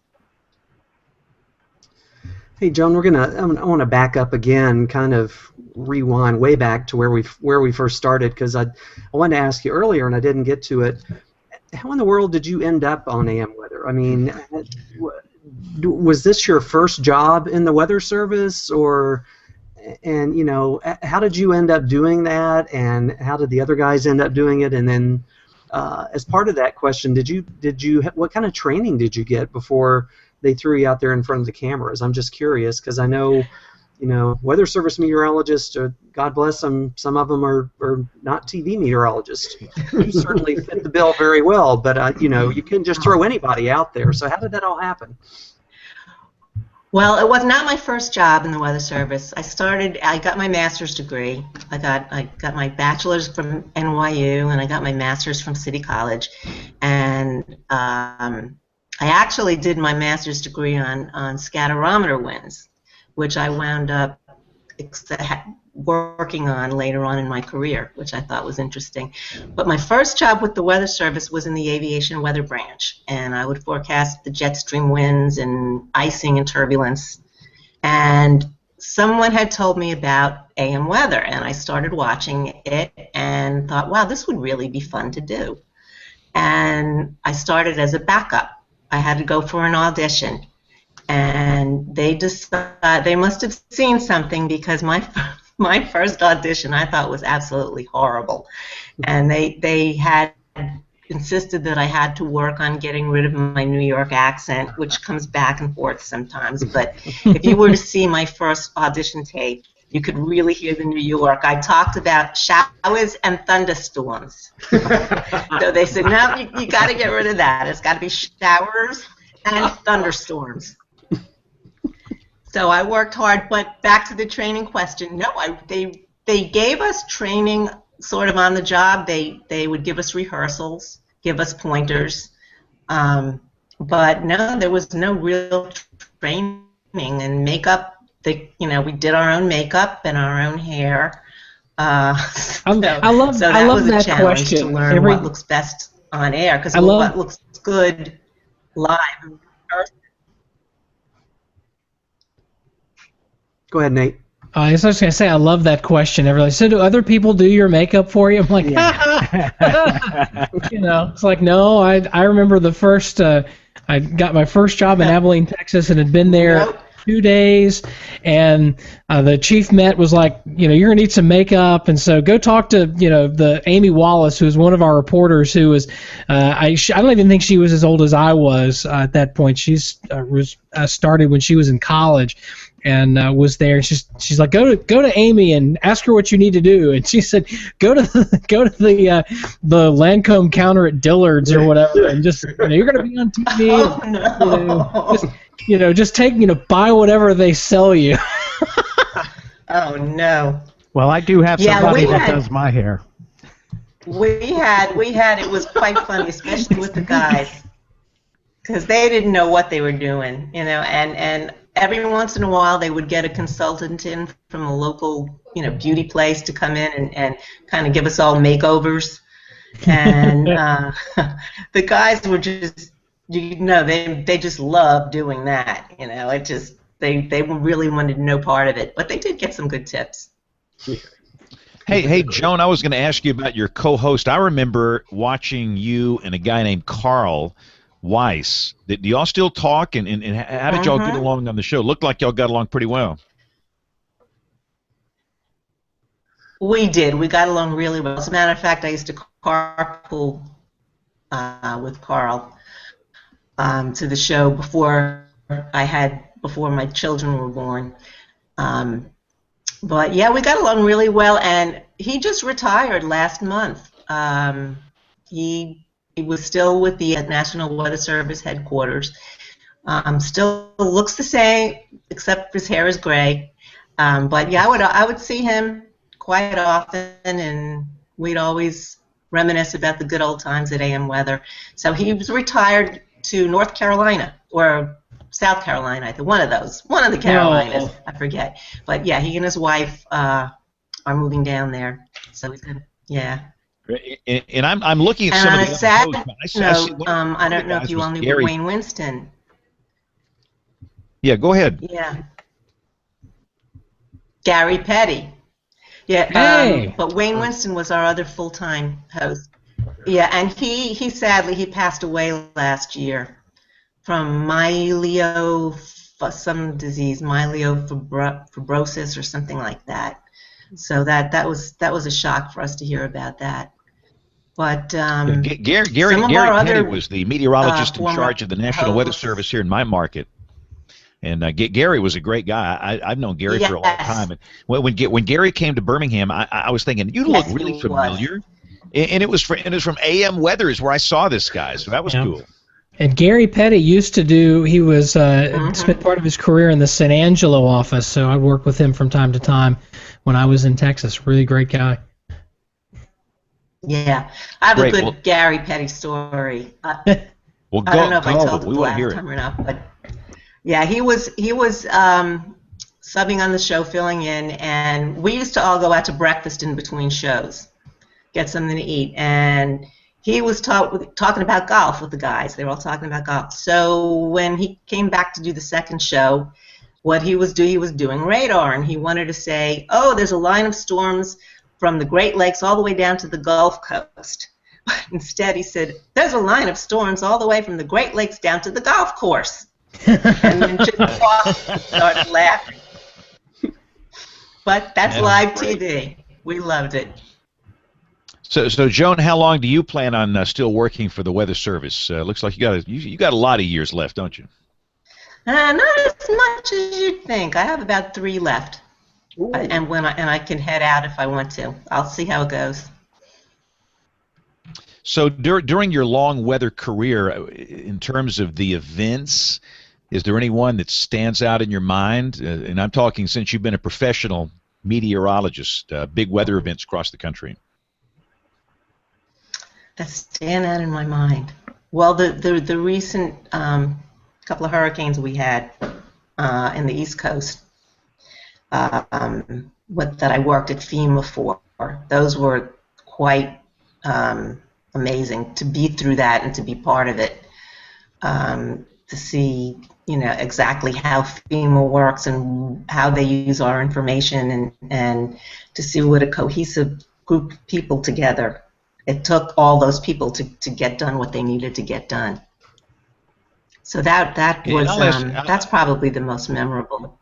Hey, Joan, I want to back up again, kind of rewind way back to where we first started, because I wanted to ask you earlier and I didn't get to it. How in the world did you end up on AM weather? Was this your first job in the Weather Service, and how did you end up doing that, and how did the other guys end up doing it? And then, as part of that question, what kind of training did you get before they threw you out there in front of the cameras? I'm just curious, because I know Weather Service meteorologists, God bless them, some of them are not TV meteorologists. You certainly fit the bill very well, but you can just throw anybody out there. So how did that all happen? Well, it was not my first job in the Weather Service. I got my master's degree. I got my bachelor's from NYU, and I got my master's from City College. And I actually did my master's degree on scatterometer winds, which I wound up working on later on in my career, which I thought was interesting. But my first job with the Weather Service was in the aviation weather branch, and I would forecast the jet stream winds and icing and turbulence. And someone had told me about AM weather, and I started watching it and thought, wow, this would really be fun to do. And I started as a backup. I had to go for an audition, and they must have seen something, because my first audition I thought was absolutely horrible, and they had insisted that I had to work on getting rid of my New York accent, which comes back and forth sometimes. But if you were to see my first audition tape, you could really hear the New York. I talked about showers and thunderstorms. So they said, no, you got to get rid of that. It's got to be showers and thunderstorms. So I worked hard, but back to the training question. No, they gave us training sort of on the job. They would give us rehearsals, give us pointers, but no, there was no real training. And makeup, we did our own makeup and our own hair. I love that question. To learn what looks best on air, because what looks good live. Go ahead, Nate. I was just going to say, I love that question. Everybody, so do other people do your makeup for you? I'm like, it's like, no, I remember the first, I got my first job in Abilene, Texas, and had been there 2 days, and the chief was like, you're going to need some makeup, and so go talk to, the Amy Wallace, who was one of our reporters, who was, I don't even think she was as old as I was at that point. She's started when she was in college. And was there. She's like, go to Amy and ask her what you need to do. And she said, go to the Lancome counter at Dillard's or whatever, and just you're gonna be on TV. Just take buy whatever they sell you. Oh no. Well, I do have somebody that does my hair. We had it was quite funny, especially with the guys, because they didn't know what they were doing, and every once in a while they would get a consultant in from a local, beauty place to come in and kind of give us all makeovers. And the guys were just, they just loved doing that. It just, they really wanted no part of it. But they did get some good tips. Hey, Joan, I was going to ask you about your co-host. I remember watching you and a guy named Carl Weiss. Do y'all still talk, and how did y'all get along on the show? Looked like y'all got along pretty well. We did. We got along really well. As a matter of fact, I used to carpool with Carl to the show before my children were born. But yeah, we got along really well, and he just retired last month. He was still with the National Weather Service headquarters. Still looks the same, except his hair is gray. But yeah, I would see him quite often, and we'd always reminisce about the good old times at AM Weather. So he was retired to North Carolina or South Carolina, one of the Carolinas, I forget. But yeah, he and his wife are moving down there. So he's gonna, yeah. And I'm looking at some of the other note, I don't know if you all knew Wayne Winston. Yeah, go ahead. Yeah. Gary Petty. Yeah. Hey. But Wayne Winston was our other full-time host. Yeah, and he sadly passed away last year from myelofibrosis or something like that. So that was a shock for us to hear about that. But Gary Petty was the meteorologist in charge of the National Weather Service here in my market, And Gary was a great guy. I've known Gary for a long time. And when Gary came to Birmingham, I was thinking, you look really familiar. And it was from AM Weathers where I saw this guy. So that was cool. And Gary Petty used to do. He was spent part of his career in the San Angelo office. So I worked with him from time to time when I was in Texas. Really great guy. Yeah, I have a good Gary Petty story. I don't know if I told it the last time or not, but yeah, he was subbing on the show, filling in, and we used to all go out to breakfast in between shows, get something to eat, and he was talking about golf with the guys. They were all talking about golf. So when he came back to do the second show, what he was doing radar, and he wanted to say, oh, there's a line of storms from the Great Lakes all the way down to the Gulf Coast. But instead he said, there's a line of storms all the way from the Great Lakes down to the golf course. And then just started laughing. But that's live TV. We loved it. So Joan, how long do you plan on still working for the Weather Service? Looks like you got a lot of years left, don't you? Not as much as you'd think. I have about 3 left. And I can head out if I want to. I'll see how it goes. So during your long weather career, in terms of the events, is there anyone that stands out in your mind? And I'm talking since you've been a professional meteorologist, big weather events across the country. That stand out in my mind. Well, the recent couple of hurricanes we had in the East Coast. That I worked at FEMA for. Those were quite amazing to be through that and to be part of it. To see, exactly how FEMA works and how they use our information, and to see what a cohesive group of people together. It took all those people to get done what they needed to get done. So that was that's probably the most memorable.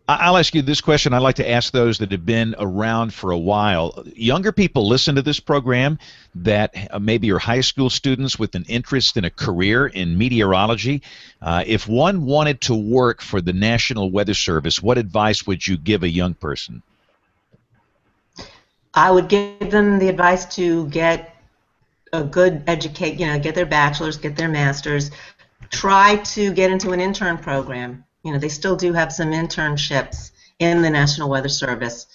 I'll ask you this question. I like to ask those that have been around for a while. Younger people listen to this program that maybe are high school students with an interest in a career in meteorology. If one wanted to work for the National Weather Service, what advice would you give a young person? I would give them the advice to get a good get their bachelor's, get their master's, try to get into an intern program. They still do have some internships in the National Weather Service.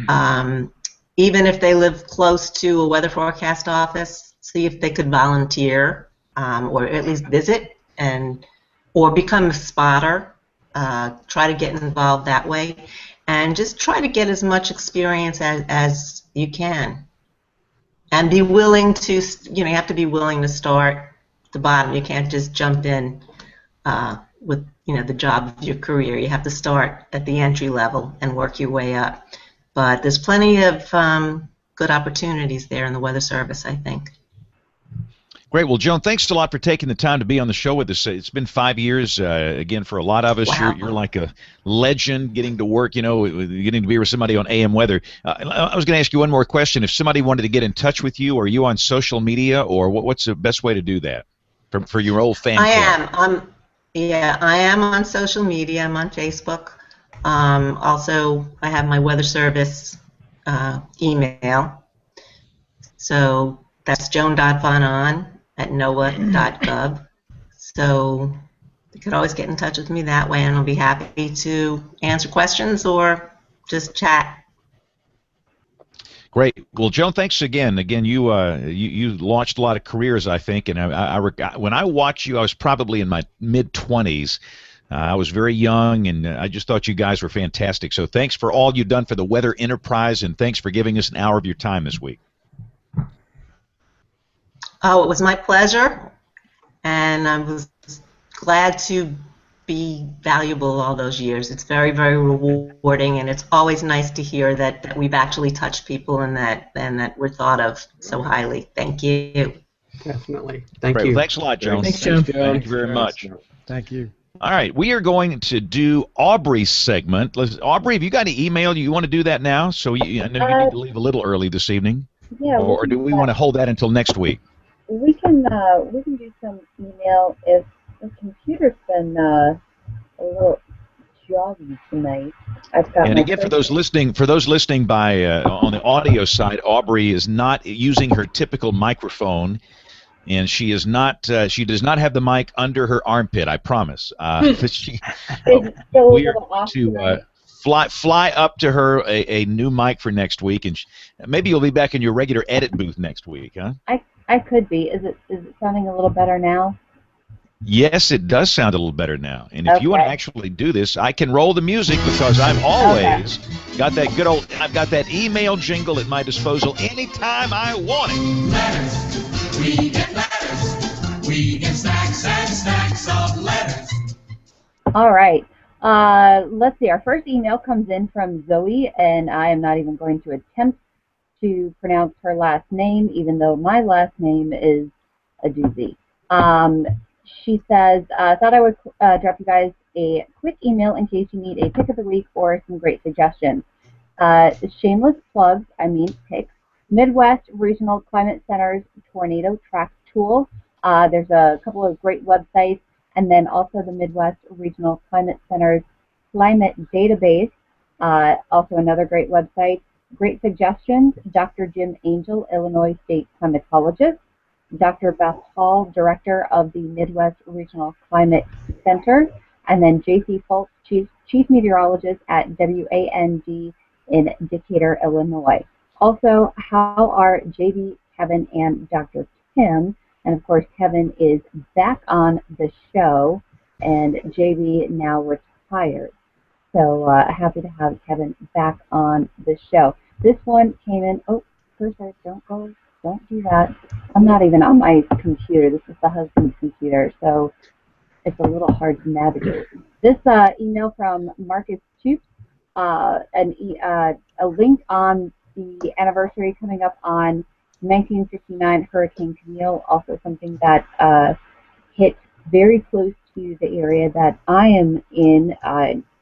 Even if they live close to a weather forecast office, see if they could volunteer or at least visit or become a spotter. Try to get involved that way. And just try to get as much experience as you can. And be willing to, you have to be willing to start at the bottom. You can't just jump in with the job of your career. You have to start at the entry level and work your way up. But there's plenty of good opportunities there in the Weather Service, I think. Great. Well, Joan, thanks a lot for taking the time to be on the show with us. It's been 5 years. Again, for a lot of us, wow. You're like a legend getting to work, getting to be with somebody on AM Weather. I was going to ask you one more question. If somebody wanted to get in touch with you, are you on social media, or what's the best way to do that for your old fan club? I am on social media. I'm on Facebook. Also, I have my Weather Service email. So that's joan.vonon@noaa.gov. So you could always get in touch with me that way, and I'll be happy to answer questions or just chat. Great. Well, Joan, thanks again. You launched a lot of careers, I think, and when I watched you, I was probably in my mid-20s. I was very young, and I just thought you guys were fantastic. So thanks for all you've done for the Weather Enterprise, and thanks for giving us an hour of your time this week. Oh, it was my pleasure, and I was glad to be valuable all those years. It's very, very rewarding, and it's always nice to hear that we've actually touched people and that we're thought of so highly. Thank you. Definitely. Thank Great. you. Well, thanks a lot, Joan. Thanks, Joan. Thank you very much. Thank you. All right, we are going to do Aubrey's segment. Aubrey, have you got an email? You want to do that now? So I know you need to leave a little early this evening. Yeah. Or do we want to hold that until next week? We can do some email if the computer's been a little jolly tonight. I've got And again, for those listening by on the audio side, Aubrey is not using her typical microphone, and she is not. She does not have the mic under her armpit. I promise. But she, we are going to fly up to her a new mic for next week, and maybe you'll be back in your regular edit booth next week, huh? I could be. Is it sounding a little better now? Yes, it does sound a little better now. And if you want to actually do this, I can roll the music because I'm always got that good old. I've got that email jingle at my disposal anytime I want it. Letters. We get letters. We get stacks and stacks of letters. All right. Let's see. Our first email comes in from Zoe, and I am not even going to attempt to pronounce her last name, even though my last name is a doozy. She says, thought I would drop you guys a quick email in case you need a pick of the week or some great suggestions. Shameless plugs, I mean picks. Midwest Regional Climate Center's Tornado Track Tool. There's a couple of great websites, and then also the Midwest Regional Climate Center's Climate Database, also another great website. Great suggestions, Dr. Jim Angel, Illinois State climatologist. Dr. Beth Hall, Director of the Midwest Regional Climate Center, and then J.C. Fultz, Chief Meteorologist at WAND in Decatur, Illinois. Also, how are J.B., Kevin, and Dr. Kim? And of course, Kevin is back on the show, and J.B. now retired. So happy to have Kevin back on the show. This one came in. Oh, Cursor, don't do that. I'm not even on my computer. This is the husband's computer, so it's a little hard to navigate. This email from Marcus Choops, a link on the anniversary coming up on 1959 Hurricane Camille, also something that hit very close to the area that I am in,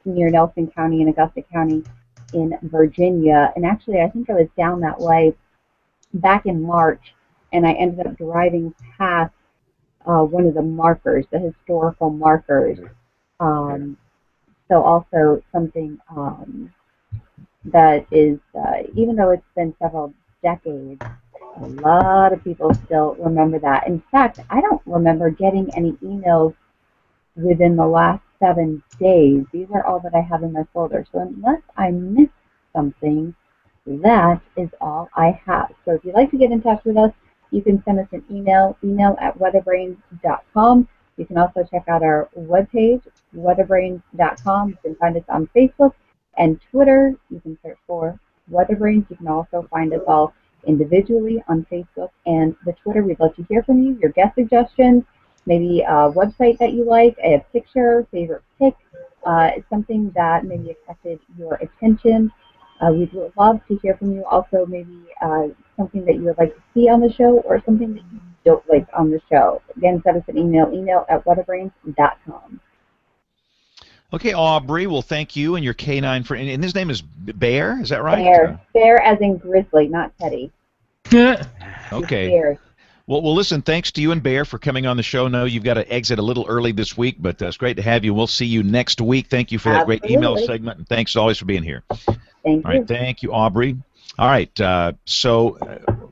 near Nelson County and Augusta County in Virginia. And actually, I think I was down that way back in March, and I ended up driving past one of the markers, the historical markers. So also something that is, even though it's been several decades, a lot of people still remember that. In fact, I don't remember getting any emails within the last 7 days. These are all that I have in my folder. So unless I missed something, that is all I have. So if you'd like to get in touch with us, you can send us an email at weatherbrains.com. You can also check out our webpage, weatherbrains.com. You can find us on Facebook and Twitter. You can search for WeatherBrains. You can also find us all individually on Facebook and the Twitter. We'd love to hear from you, your guest suggestions, maybe a website that you like, a picture, favorite pick, something that maybe attracted your attention. We'd love to hear from you. Also, maybe something that you would like to see on the show or something that you don't like on the show. Again, send us an email at weatherbrains.com. Okay, Aubrey, well, thank you and your canine friend. And his name is Bear, is that right? Bear. Bear as in grizzly, not Teddy. Okay. Bear. Well, listen, thanks to you and Bear for coming on the show. No, you've got to exit a little early this week, but it's great to have you. We'll see you next week. Thank you for that great email segment, and thanks always for being here. Thank you. All right, thank you, Aubrey. All right, so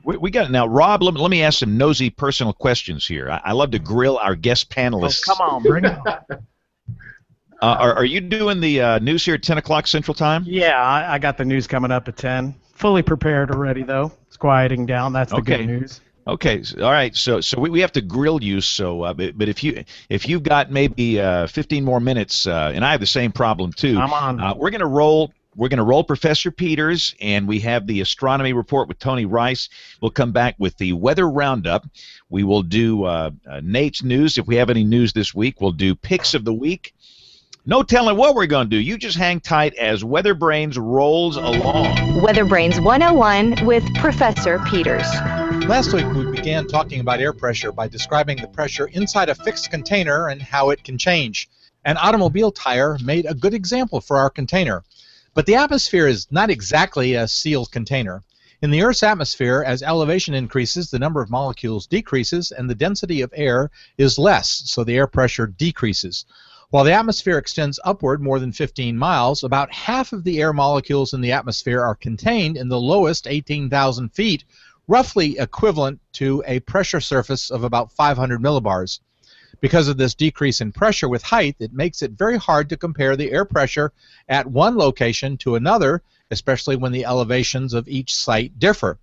we got it now. Rob, let me ask some nosy personal questions here. I love to grill our guest panelists. Oh, come on, bring it on. Are you doing the news here at 10 o'clock Central Time? Yeah, I got the news coming up at 10. Fully prepared already, though. It's quieting down. That's the good news. Okay, all right. So we have to grill you. So, but if you've got maybe 15 more minutes, and I have the same problem too. I'm on. We're gonna roll Professor Peters, and we have the astronomy report with Tony Rice. We'll come back with the weather roundup. We will do Nate's news if we have any news this week. We'll do picks of the week. No telling what we're going to do. You just hang tight as WeatherBrains rolls along. WeatherBrains 101 with Professor Peters. Last week we began talking about air pressure by describing the pressure inside a fixed container and how it can change. An automobile tire made a good example for our container. But the atmosphere is not exactly a sealed container. In the Earth's atmosphere, as elevation increases, the number of molecules decreases and the density of air is less, so the air pressure decreases. While the atmosphere extends upward more than 15 miles, about half of the air molecules in the atmosphere are contained in the lowest 18,000 feet, roughly equivalent to a pressure surface of about 500 millibars. Because of this decrease in pressure with height, it makes it very hard to compare the air pressure at one location to another, especially when the elevations of each site differ.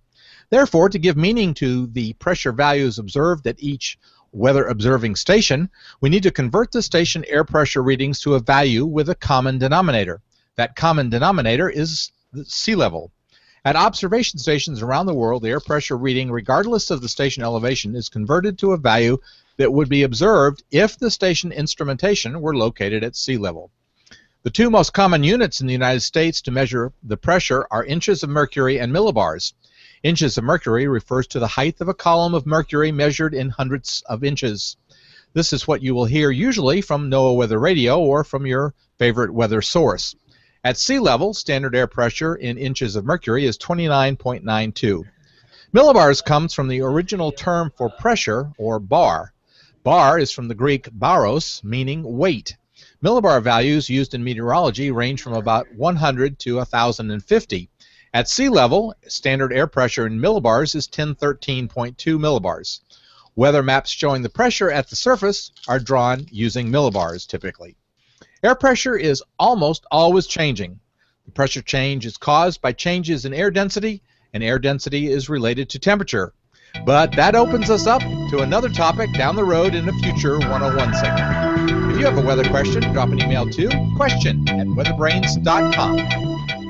Therefore, to give meaning to the pressure values observed at each weather observing station, we need to convert the station air pressure readings to a value with a common denominator. That common denominator is the sea level. At observation stations around the world, the air pressure reading, regardless of the station elevation, is converted to a value that would be observed if the station instrumentation were located at sea level. The two most common units in the United States to measure the pressure are inches of mercury and millibars. Inches of mercury refers to the height of a column of mercury measured in hundredths of inches. This is what you will hear usually from NOAA Weather Radio or from your favorite weather source. At sea level, standard air pressure in inches of mercury is 29.92. Millibars comes from the original term for pressure, or bar. Bar is from the Greek baros, meaning weight. Millibar values used in meteorology range from about 100 to 1,050. At sea level, standard air pressure in millibars is 1013.2 millibars. Weather maps showing the pressure at the surface are drawn using millibars typically. Air pressure is almost always changing. The pressure change is caused by changes in air density, and air density is related to temperature. But that opens us up to another topic down the road in a future 101 segment. If you have a weather question, drop an email to question@weatherbrains.com.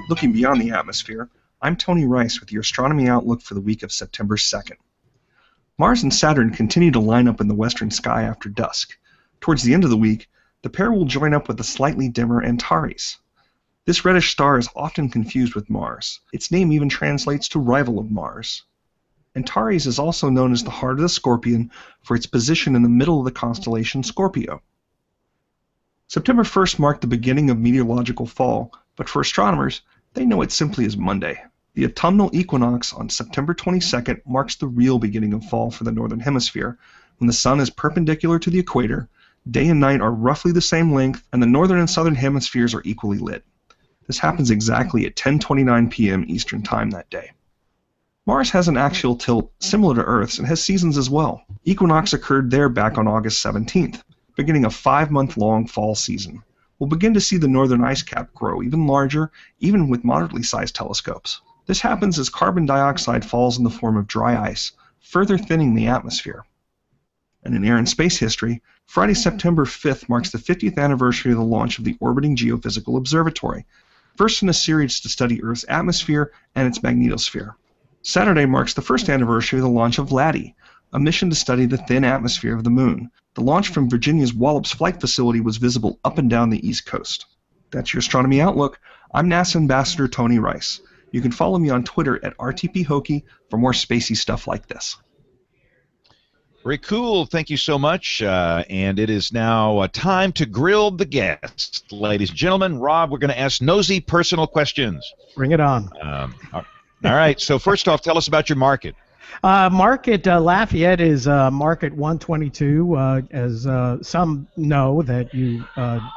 Looking beyond the atmosphere, I'm Tony Rice with your astronomy outlook for the week of September 2nd. Mars and Saturn continue to line up in the western sky after dusk. Towards the end of the week, the pair will join up with the slightly dimmer Antares. This reddish star is often confused with Mars. Its name even translates to rival of Mars. Antares is also known as the heart of the Scorpion for its position in the middle of the constellation Scorpio. September 1st marked the beginning of meteorological fall, but for astronomers, they know it simply as Monday. The autumnal equinox on September 22nd marks the real beginning of fall for the northern hemisphere, when the sun is perpendicular to the equator, day and night are roughly the same length, and the northern and southern hemispheres are equally lit. This happens exactly at 10:29 p.m. Eastern Time that day. Mars has an axial tilt similar to Earth's and has seasons as well. Equinox occurred there back on August 17th, beginning a 5-month-long fall season. We'll begin to see the northern ice cap grow even larger, even with moderately sized telescopes. This happens as carbon dioxide falls in the form of dry ice, further thinning the atmosphere. And in air and space history, Friday, September 5th marks the 50th anniversary of the launch of the Orbiting Geophysical Observatory, first in a series to study Earth's atmosphere and its magnetosphere. Saturday marks the first anniversary of the launch of LADEE, a mission to study the thin atmosphere of the Moon. The launch from Virginia's Wallops Flight Facility was visible up and down the East Coast. That's your Astronomy Outlook. I'm NASA Ambassador Tony Rice. You can follow me on Twitter at RTPHokey for more spacey stuff like this. Very cool. Thank you so much. And it is now time to grill the guest. Ladies and gentlemen, Rob, we're going to ask nosy personal questions. Bring it on. All right. So first off, tell us about your market. Market Lafayette is market 122. As some know that you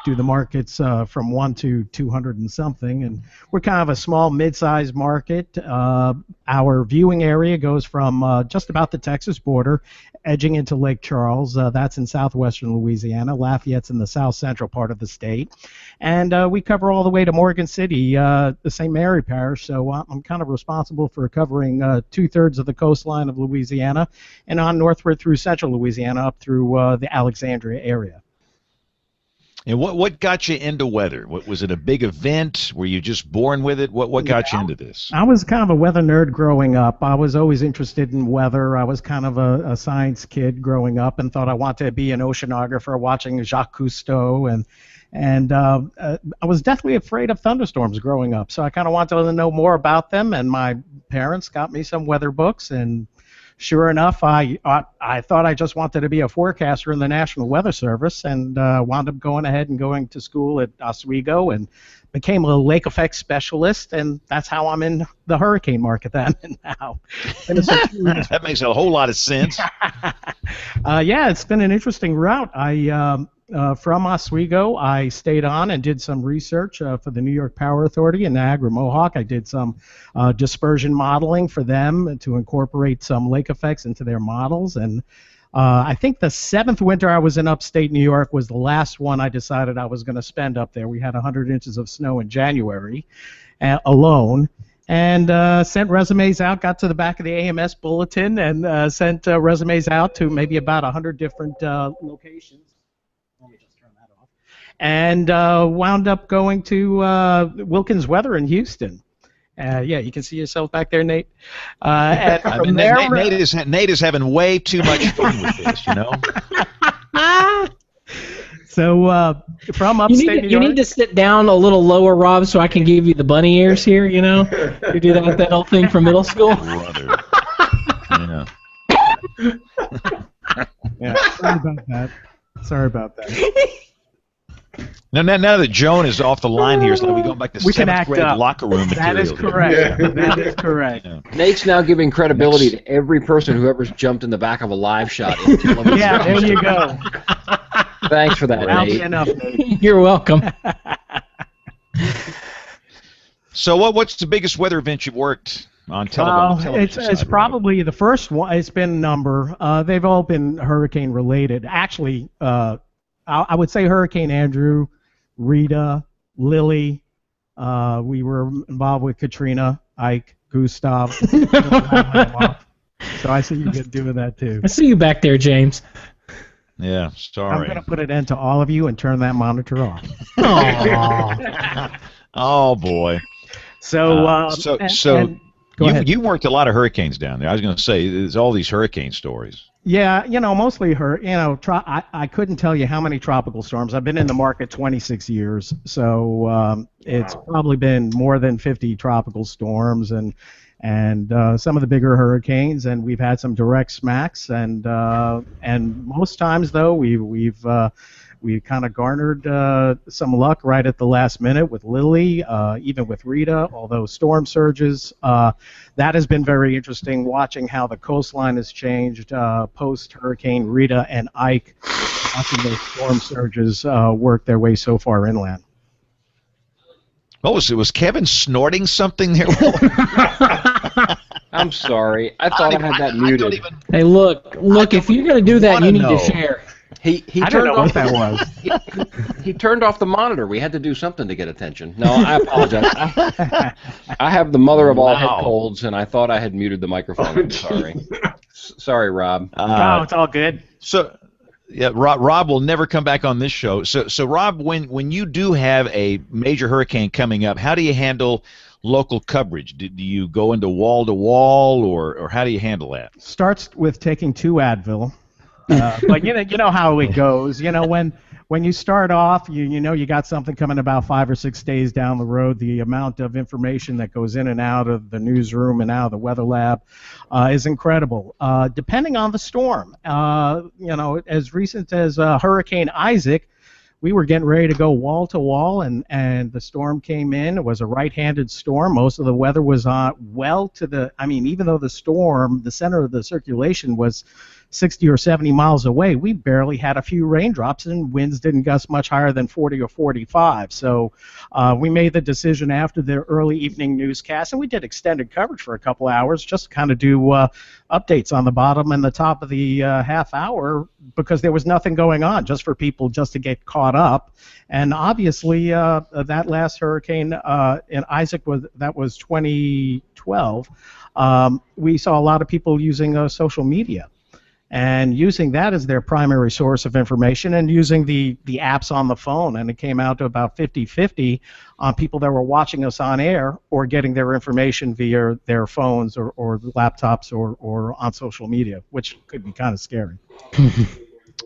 do the markets from 1 to 200 and something, and we're kind of a small, mid-sized market. Our viewing area goes from just about the Texas border, edging into Lake Charles. That's in southwestern Louisiana. Lafayette's in the south central part of the state, and we cover all the way to Morgan City, the St. Mary Parish. So I'm kind of responsible for covering 2/3 of the coastline of Louisiana, and on northward through central Louisiana up through the Alexandria area. And what got you into weather? What was it, a big event? Were you just born with it? What got you into this? I was kind of a weather nerd growing up. I was always interested in weather. I was kind of a science kid growing up and thought I wanted to be an oceanographer, watching Jacques Cousteau, and I was deathly afraid of thunderstorms growing up. So I kind of wanted to know more about them, and my parents got me some weather books, and sure enough, I thought I just wanted to be a forecaster in the National Weather Service, and wound up going ahead and going to school at Oswego and became a lake effect specialist, and that's how I'm in the hurricane market then and now. That makes a whole lot of sense. Yeah, it's been an interesting route. I from Oswego, I stayed on and did some research for the New York Power Authority in Niagara Mohawk. I did some dispersion modeling for them to incorporate some lake effects into their models. And I think the 7th winter I was in upstate New York was the last one I decided I was going to spend up there. We had 100 inches of snow in January alone. And sent resumes out, got to the back of the AMS bulletin, and sent resumes out to maybe about 100 different locations. Let me just turn that off. And wound up going to Wilkins Weather in Houston. Yeah, you can see yourself back there, Nate. And from there, Nate is having way too much fun with this, you know. So from upstate New York, you need to sit down a little lower, Rob, so I can give you the bunny ears here. You know, you do that old thing from middle school. Brother. Yeah. Yeah. Sorry about that. Now that Joan is off the line here, so we go back to we can 7th act grade up. locker room material. That is correct. Yeah. That is correct. Yeah. Nate's now giving credibility to every person who ever's jumped in the back of a live shot. Yeah, there you go. Thanks for that, That'll Nate. be enough, Nate. You're welcome. So what's the biggest weather event you've worked on television? It's probably the first one. It's been a number. They've all been hurricane related. Actually, I would say Hurricane Andrew, Rita, Lily. We were involved with Katrina, Ike, Gustav. So I see you get doing that too. I see you back there, James. Yeah, sorry. I'm going to put an end to all of you and turn that monitor off. Oh boy. So you worked a lot of hurricanes down there. I was going to say there's all these hurricane stories. Yeah, mostly I couldn't tell you how many tropical storms. I've been in the market 26 years, so it's probably been more than 50 tropical storms and some of the bigger hurricanes, and we've had some direct smacks, and most times though we've kind of garnered some luck right at the last minute with Lily, even with Rita, although storm surges. That has been very interesting, watching how the coastline has changed post-Hurricane Rita and Ike, watching those storm surges work their way so far inland. What was it? Was Kevin snorting something there? I'm sorry. I thought I had that muted. Hey, look! If you're going to do that, you need to share. He I turned don't know off what that was. He turned off the monitor. We had to do something to get attention. No, I apologize. I have the mother of all head colds, and I thought I had muted the microphone. I'm sorry. Sorry, Rob. No, it's all good. So, yeah, Rob will never come back on this show. So Rob, when you do have a major hurricane coming up, how do you handle local coverage? Do you go into wall to wall, or how do you handle that? Starts with taking 2 Advil. But you know how it goes. When you start off, you know you got something coming about 5 or 6 days down the road. The amount of information that goes in and out of the newsroom and out of the weather lab is incredible. Depending on the storm, as recent as Hurricane Isaac, we were getting ready to go wall to wall, and the storm came in. It was a right-handed storm. Most of the weather was even though the storm, the center of the circulation was 60 or 70 miles away, we barely had a few raindrops, and winds didn't gust much higher than 40 or 45. So we made the decision after the early evening newscast, and we did extended coverage for a couple hours just to kind of do updates on the bottom and the top of the half hour, because there was nothing going on, just for people just to get caught up. And obviously that last hurricane in Isaac was 2012. We saw a lot of people using social media and using that as their primary source of information, and using the apps on the phone. And it came out to about 50-50 on people that were watching us on air or getting their information via their phones or laptops or on social media, which could be kind of scary.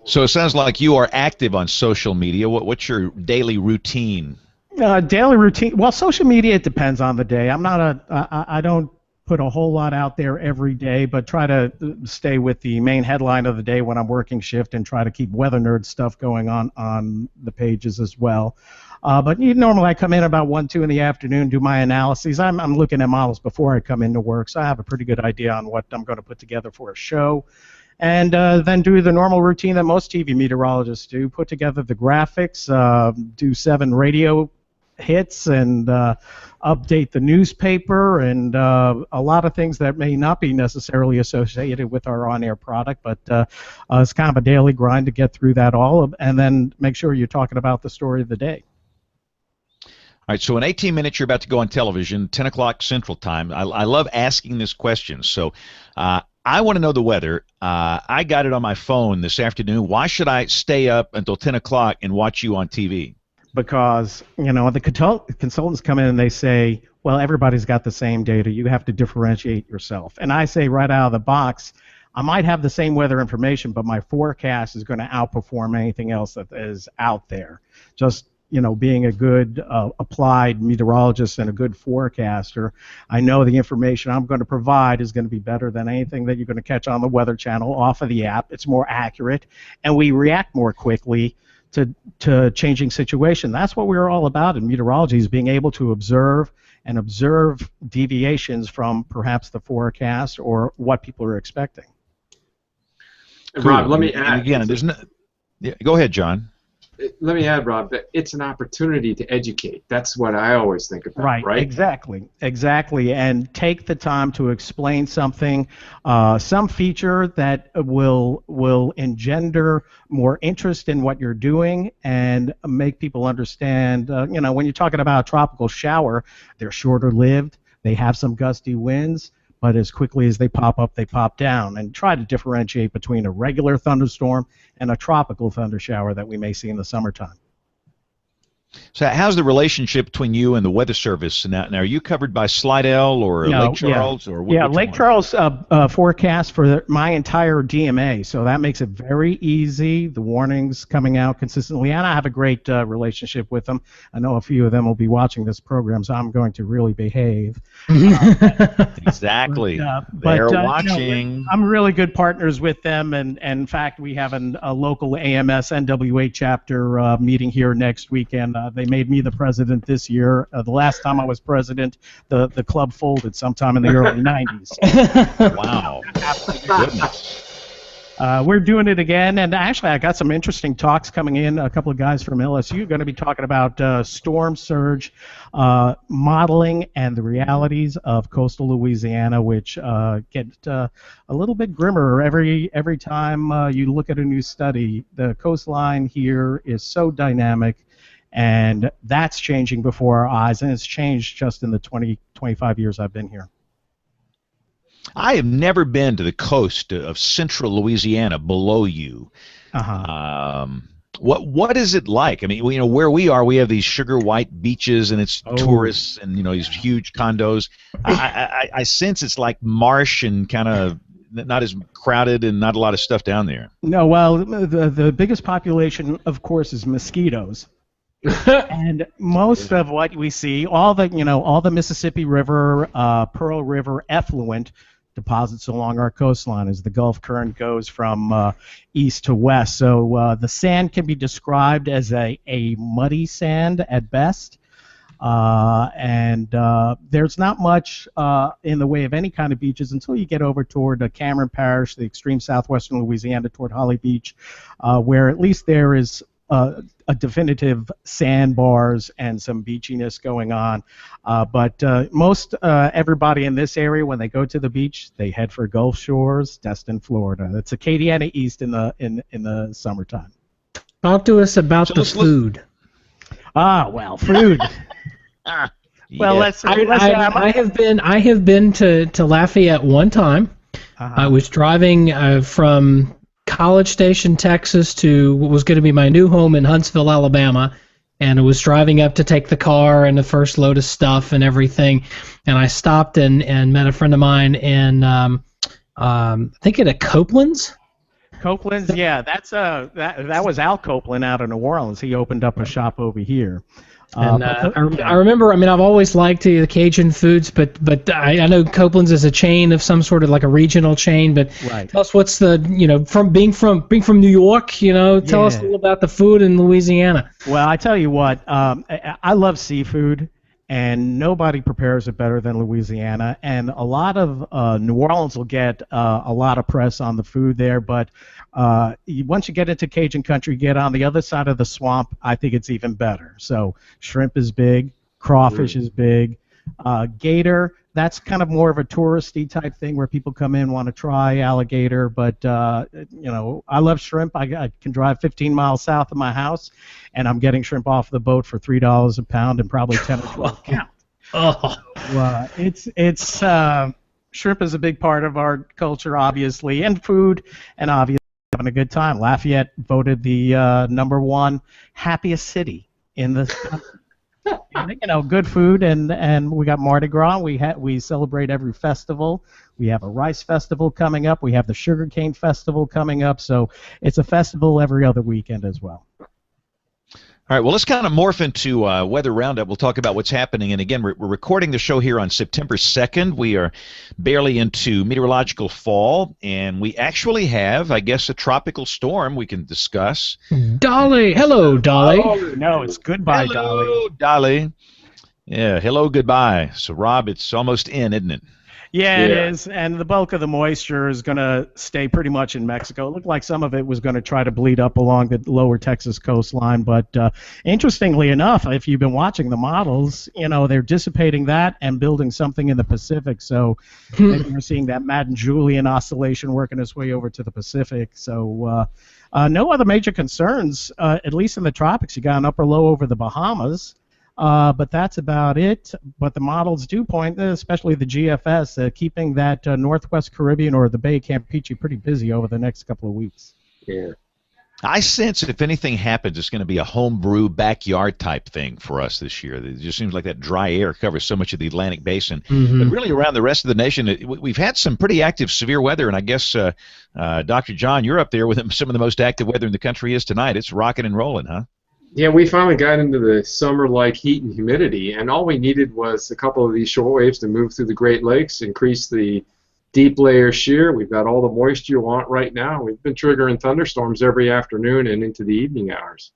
So it sounds like you are active on social media. What's your daily routine? Daily routine. Well, social media, it depends on the day. I don't put a whole lot out there every day, but try to stay with the main headline of the day when I'm working shift, and try to keep weather nerd stuff going on the pages as well. But normally I come in about 1, 2 in the afternoon, do my analyses. I'm looking at models before I come into work, so I have a pretty good idea on what I'm going to put together for a show. and then do the normal routine that most TV meteorologists do, put together the graphics, do 7 radio hits, and update the newspaper, and a lot of things that may not be necessarily associated with our on-air product, but it's kind of a daily grind to get through that all, and then make sure you're talking about the story of the day. All right, so in 18 minutes, you're about to go on television, 10 o'clock Central Time. I love asking this question. So I want to know the weather. I got it on my phone this afternoon. Why should I stay up until 10 o'clock and watch you on TV? Because, the consultants come in and they say, well, everybody's got the same data. You have to differentiate yourself. And I say right out of the box, I might have the same weather information, but my forecast is going to outperform anything else that is out there. Just being a good applied meteorologist and a good forecaster, I know the information I'm going to provide is going to be better than anything that you're going to catch on the Weather Channel off of the app. It's more accurate, and we react more quickly to changing situation. That's what we're all about in meteorology, is being able to observe deviations from perhaps the forecast or what people are expecting. Cool. Rob, let me add. And again, go ahead, John. Let me add, Rob, that it's an opportunity to educate. That's what I always think about, right? Exactly. And take the time to explain something, some feature that will engender more interest in what you're doing and make people understand. When you're talking about a tropical shower, they're shorter lived. They have some gusty winds, but as quickly as they pop up, they pop down. And try to differentiate between a regular thunderstorm and a tropical thunder shower that we may see in the summertime. So how's the relationship between you and the Weather Service? Now are you covered by Slidell or Lake Charles? Or Lake Charles forecast for my entire DMA, so that makes it very easy. The warnings coming out consistently, and I have a great relationship with them. I know a few of them will be watching this program, so I'm going to really behave. Exactly. They're watching. I'm really good partners with them, and in fact, we have a local AMS NWA chapter meeting here next weekend. They made me the president this year. The last time I was president, the club folded sometime in the early 90s. Wow. Goodness. We're doing it again, and actually I got some interesting talks coming in. A couple of guys from LSU are going to be talking about storm surge modeling and the realities of coastal Louisiana, which get a little bit grimmer every time you look at a new study. The coastline here is so dynamic, and that's changing before our eyes, and it's changed just in the 25 years I've been here. I have never been to the coast of central Louisiana below you. What is it like? I mean, where we are, we have these sugar white beaches, and it's tourists, and these huge condos. I sense it's like marsh and kind of not as crowded and not a lot of stuff down there. No, well, the biggest population, of course, is mosquitoes. And most of what we see, all the Mississippi River, Pearl River effluent deposits along our coastline as the Gulf Current goes from east to west. So the sand can be described as a muddy sand at best. And there's not much in the way of any kind of beaches until you get over toward Cameron Parish, the extreme southwestern Louisiana, toward Holly Beach, where at least there is a definitive sandbars and some beachiness going on. But most everybody in this area, when they go to the beach, they head for Gulf Shores, Destin, Florida. It's Acadiana East in the summertime. Talk to us about the food. Well, food. Well, I have been to Lafayette one time. I was driving from College Station, Texas, to what was going to be my new home in Huntsville, Alabama, and I was driving up to take the car and the first load of stuff and everything, and I stopped and met a friend of mine in I think at Copeland's. Copeland's, yeah, that was Al Copeland out of New Orleans. He opened up a shop over here. And I remember, I've always liked the Cajun foods, but I know Copeland's is a chain of some sort of like a regional chain. But tell us what's from being from New York, tell us a little about the food in Louisiana. Well, I tell you what, I love seafood, and nobody prepares it better than Louisiana. And a lot of New Orleans will get a lot of press on the food there, but once you get into Cajun country, get on the other side of the swamp, I think it's even better. So shrimp is big, crawfish is big, gator, that's kind of more of a touristy type thing where people come in, want to try alligator, but you know, I love shrimp. I can drive 15 miles south of my house, and I'm getting shrimp off the boat for $3 a pound and probably 10 or 12 count. It's shrimp is a big part of our culture, obviously, and food, and obviously having a good time. Lafayette voted the #1 happiest city in the country. You know, good food, and we got Mardi Gras. We celebrate every festival. We have a rice festival coming up. We have the sugarcane festival coming up. So it's a festival every other weekend as well. All right, well, let's kind of morph into Weather Roundup. We'll talk about what's happening. And again, we're recording the show here on September 2nd. We are barely into meteorological fall, and we actually have, I guess, a tropical storm we can discuss. Dolly! Hello, Dolly! Oh, no, it's goodbye, Dolly. Hello, Dolly. Yeah, hello, goodbye. So, Rob, it's almost in, isn't it? Yeah, it is, and the bulk of the moisture is going to stay pretty much in Mexico. It looked like some of it was going to try to bleed up along the lower Texas coastline, but interestingly enough, if you've been watching the models, you know, they're dissipating that and building something in the Pacific, so maybe we're seeing that Madden-Julian oscillation working its way over to the Pacific. So no other major concerns, at least in the tropics. You got an upper low over the Bahamas. But that's about it. But the models do point, especially the GFS, keeping that Northwest Caribbean or the Bay of Campeche pretty busy over the next couple of weeks. Yeah. I sense if anything happens, it's going to be a homebrew backyard type thing for us this year. It just seems like that dry air covers so much of the Atlantic Basin. But really around the rest of the nation, we've had some pretty active severe weather, and I guess, Dr. John, you're up there with some of the most active weather in the country is tonight. It's rocking and rolling, huh? Yeah, we finally got into the summer-like heat and humidity, and all we needed was a couple of these short waves to move through the Great Lakes, increase the deep layer shear. We've got all the moisture you want right now. We've been triggering thunderstorms every afternoon and into the evening hours.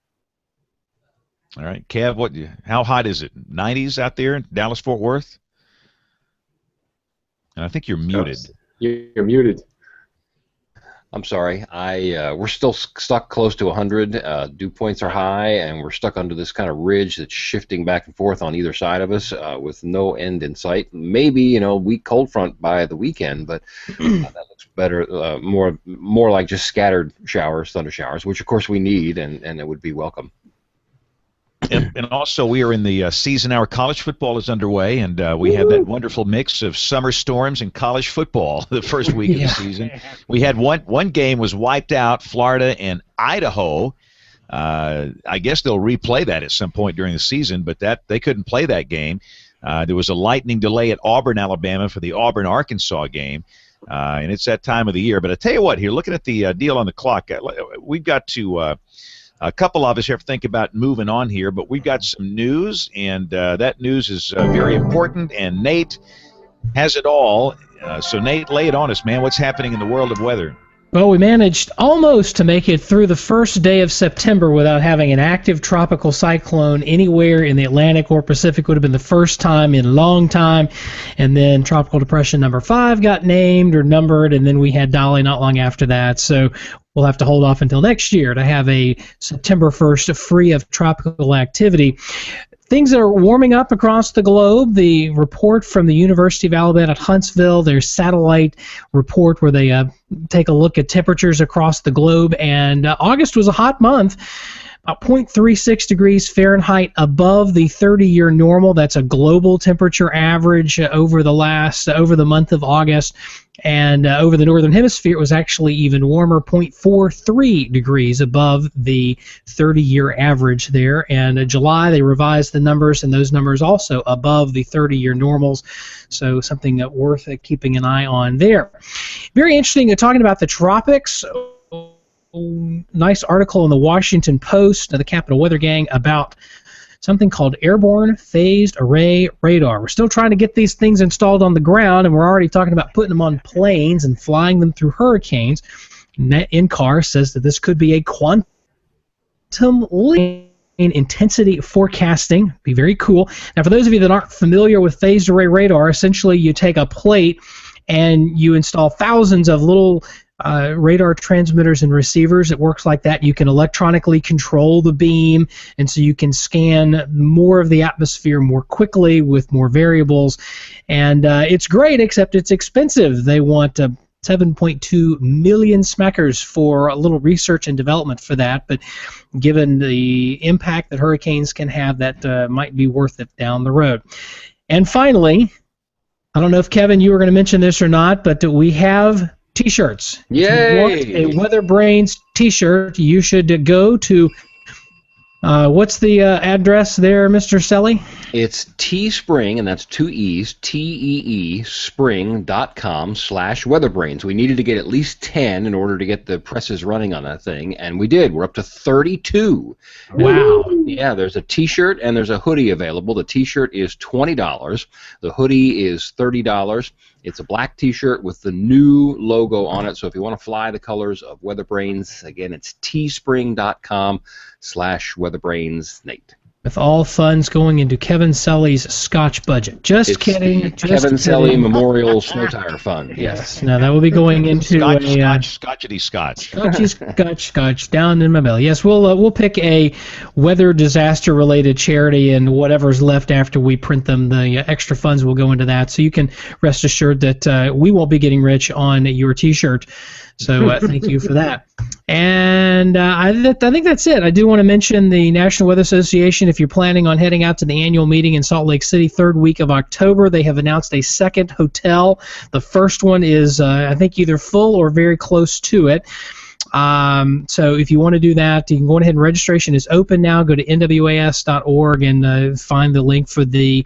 All right, Kev, how hot is it? 90s out there in Dallas-Fort Worth? And I think you're muted. You're muted. I'm sorry. We're still stuck close to 100. Dew points are high, and we're stuck under this kind of ridge that's shifting back and forth on either side of us with no end in sight. Maybe, you know, weak cold front by the weekend, but that looks better, more like just scattered showers, thunder showers, which of course we need, and it would be welcome. And also, we are in the season. Our college football is underway, and we have that wonderful mix of summer storms and college football the first week of the season. We had one game was wiped out, Florida and Idaho. I guess they'll replay that at some point during the season, but they couldn't play that game. There was a lightning delay at Auburn, Alabama for the Auburn-Arkansas game, and it's that time of the year. But I tell you what, here, looking at the deal on the clock, we've got to a couple of us have to think about moving on here, but we've got some news, and that news is very important, and Nate has it all. So, Nate, lay it on us, man. What's happening in the world of weather? Well, we managed almost to make it through the first day of September without having an active tropical cyclone anywhere in the Atlantic or Pacific. Would have been the first time in a long time. And then Tropical Depression number 5 got named or numbered, and then we had Dolly not long after that. So we'll have to hold off until next year to have a September 1st free of tropical activity. Things are warming up across the globe. The report from the University of Alabama at Huntsville, their satellite report where they take a look at temperatures across the globe, and August was a hot month. About 0.36 degrees Fahrenheit above the 30-year normal. That's a global temperature average over the month of August. And over the northern hemisphere, it was actually even warmer, 0.43 degrees above the 30-year average there. And July, they revised the numbers, and those numbers also above the 30-year normals. So something worth keeping an eye on there. Very interesting, talking about the tropics. Nice article in the Washington Post, the Capital Weather Gang, about something called Airborne Phased Array Radar. We're still trying to get these things installed on the ground, and we're already talking about putting them on planes and flying them through hurricanes. NCAR says that this could be a quantum leap intensity forecasting. Be very cool. Now, for those of you that aren't familiar with phased array radar, essentially you take a plate and you install thousands of little radar transmitters and receivers. It works like that. You can electronically control the beam, and so you can scan more of the atmosphere more quickly with more variables. And it's great, except it's expensive. They want 7.2 million smackers for a little research and development for that, but given the impact that hurricanes can have, that might be worth it down the road. And finally, I don't know if, Kevin, you were going to mention this or not, but we have T-shirts. Yay! If you want a WeatherBrains T-shirt, you should go to what's the address there, Mr. Selly? It's Teespring, and that's 2 E's, T-E-E, spring.com/WeatherBrains. We needed to get at least 10 in order to get the presses running on that thing, and we did. We're up to 32. Wow. Yeah, there's a T-shirt and there's a hoodie available. The T-shirt is $20. The hoodie is $30. It's a black T-shirt with the new logo on it, so if you want to fly the colors of WeatherBrains, again, it's teespring.com/WeatherBrainsNate. With all funds going into Kevin Selly's Scotch budget. Just kidding. Kevin Selly Memorial Snow Tire Fund. Yes. Now that will be going into Scotchity Scotch. Scotch down in my belly. Yes, we'll pick a weather disaster related charity, and whatever's left after we print them, the extra funds will go into that. So you can rest assured that we won't be getting rich on your T-shirt. So thank you for that. And I think that's it. I do want to mention the National Weather Association. If you're planning on heading out to the annual meeting in Salt Lake City, third week of October, they have announced a second hotel. The first one is, I think, either full or very close to it. So if you want to do that, you can go ahead and registration is open now. Go to nwas.org and find the link for the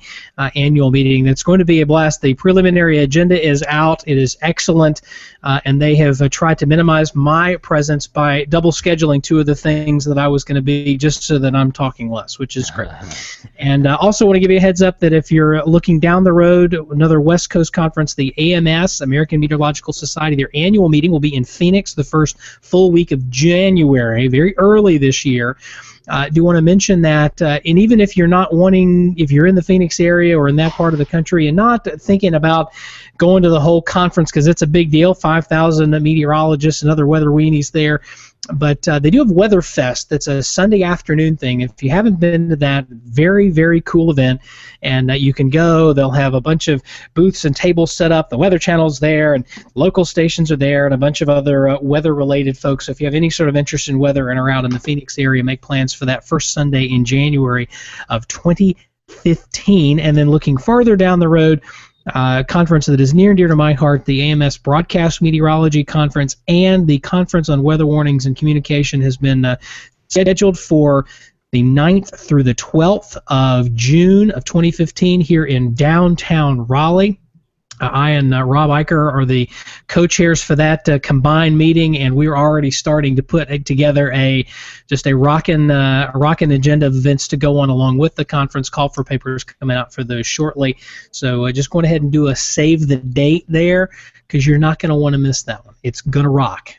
annual meeting. That's going to be a blast. The preliminary agenda is out. It is excellent, and they have tried to minimize my presence by double scheduling two of the things that I was going to be, just so that I'm talking less, which is great. And I also want to give you a heads up that if you're looking down the road, another West Coast conference, the AMS, American Meteorological Society, their annual meeting will be in Phoenix the first full week of January, very early this year. I do want to mention that, and even if you're not wanting, if you're in the Phoenix area or in that part of the country and not thinking about going to the whole conference, because it's a big deal, 5,000 meteorologists and other weather weenies there, but they do have WeatherFest. That's a Sunday afternoon thing. If you haven't been to that, very, very cool event, and you can go. They'll have a bunch of booths and tables set up. The Weather Channel's there, and local stations are there, and a bunch of other weather-related folks. So if you have any sort of interest in weather and are out in the Phoenix area, make plans for that first Sunday in January of 2015. And then looking farther down the road, conference that is near and dear to my heart, the AMS Broadcast Meteorology Conference, and the Conference on Weather Warnings and Communication has been scheduled for the 9th through the 12th of June of 2015 here in downtown Raleigh. I and Rob Eicher are the co-chairs for that combined meeting, and we're already starting to put together just a rockin' agenda of events to go on along with the conference. Call for papers coming out for those shortly. So just go ahead and do a save the date there, because you're not going to want to miss that one. It's going to rock.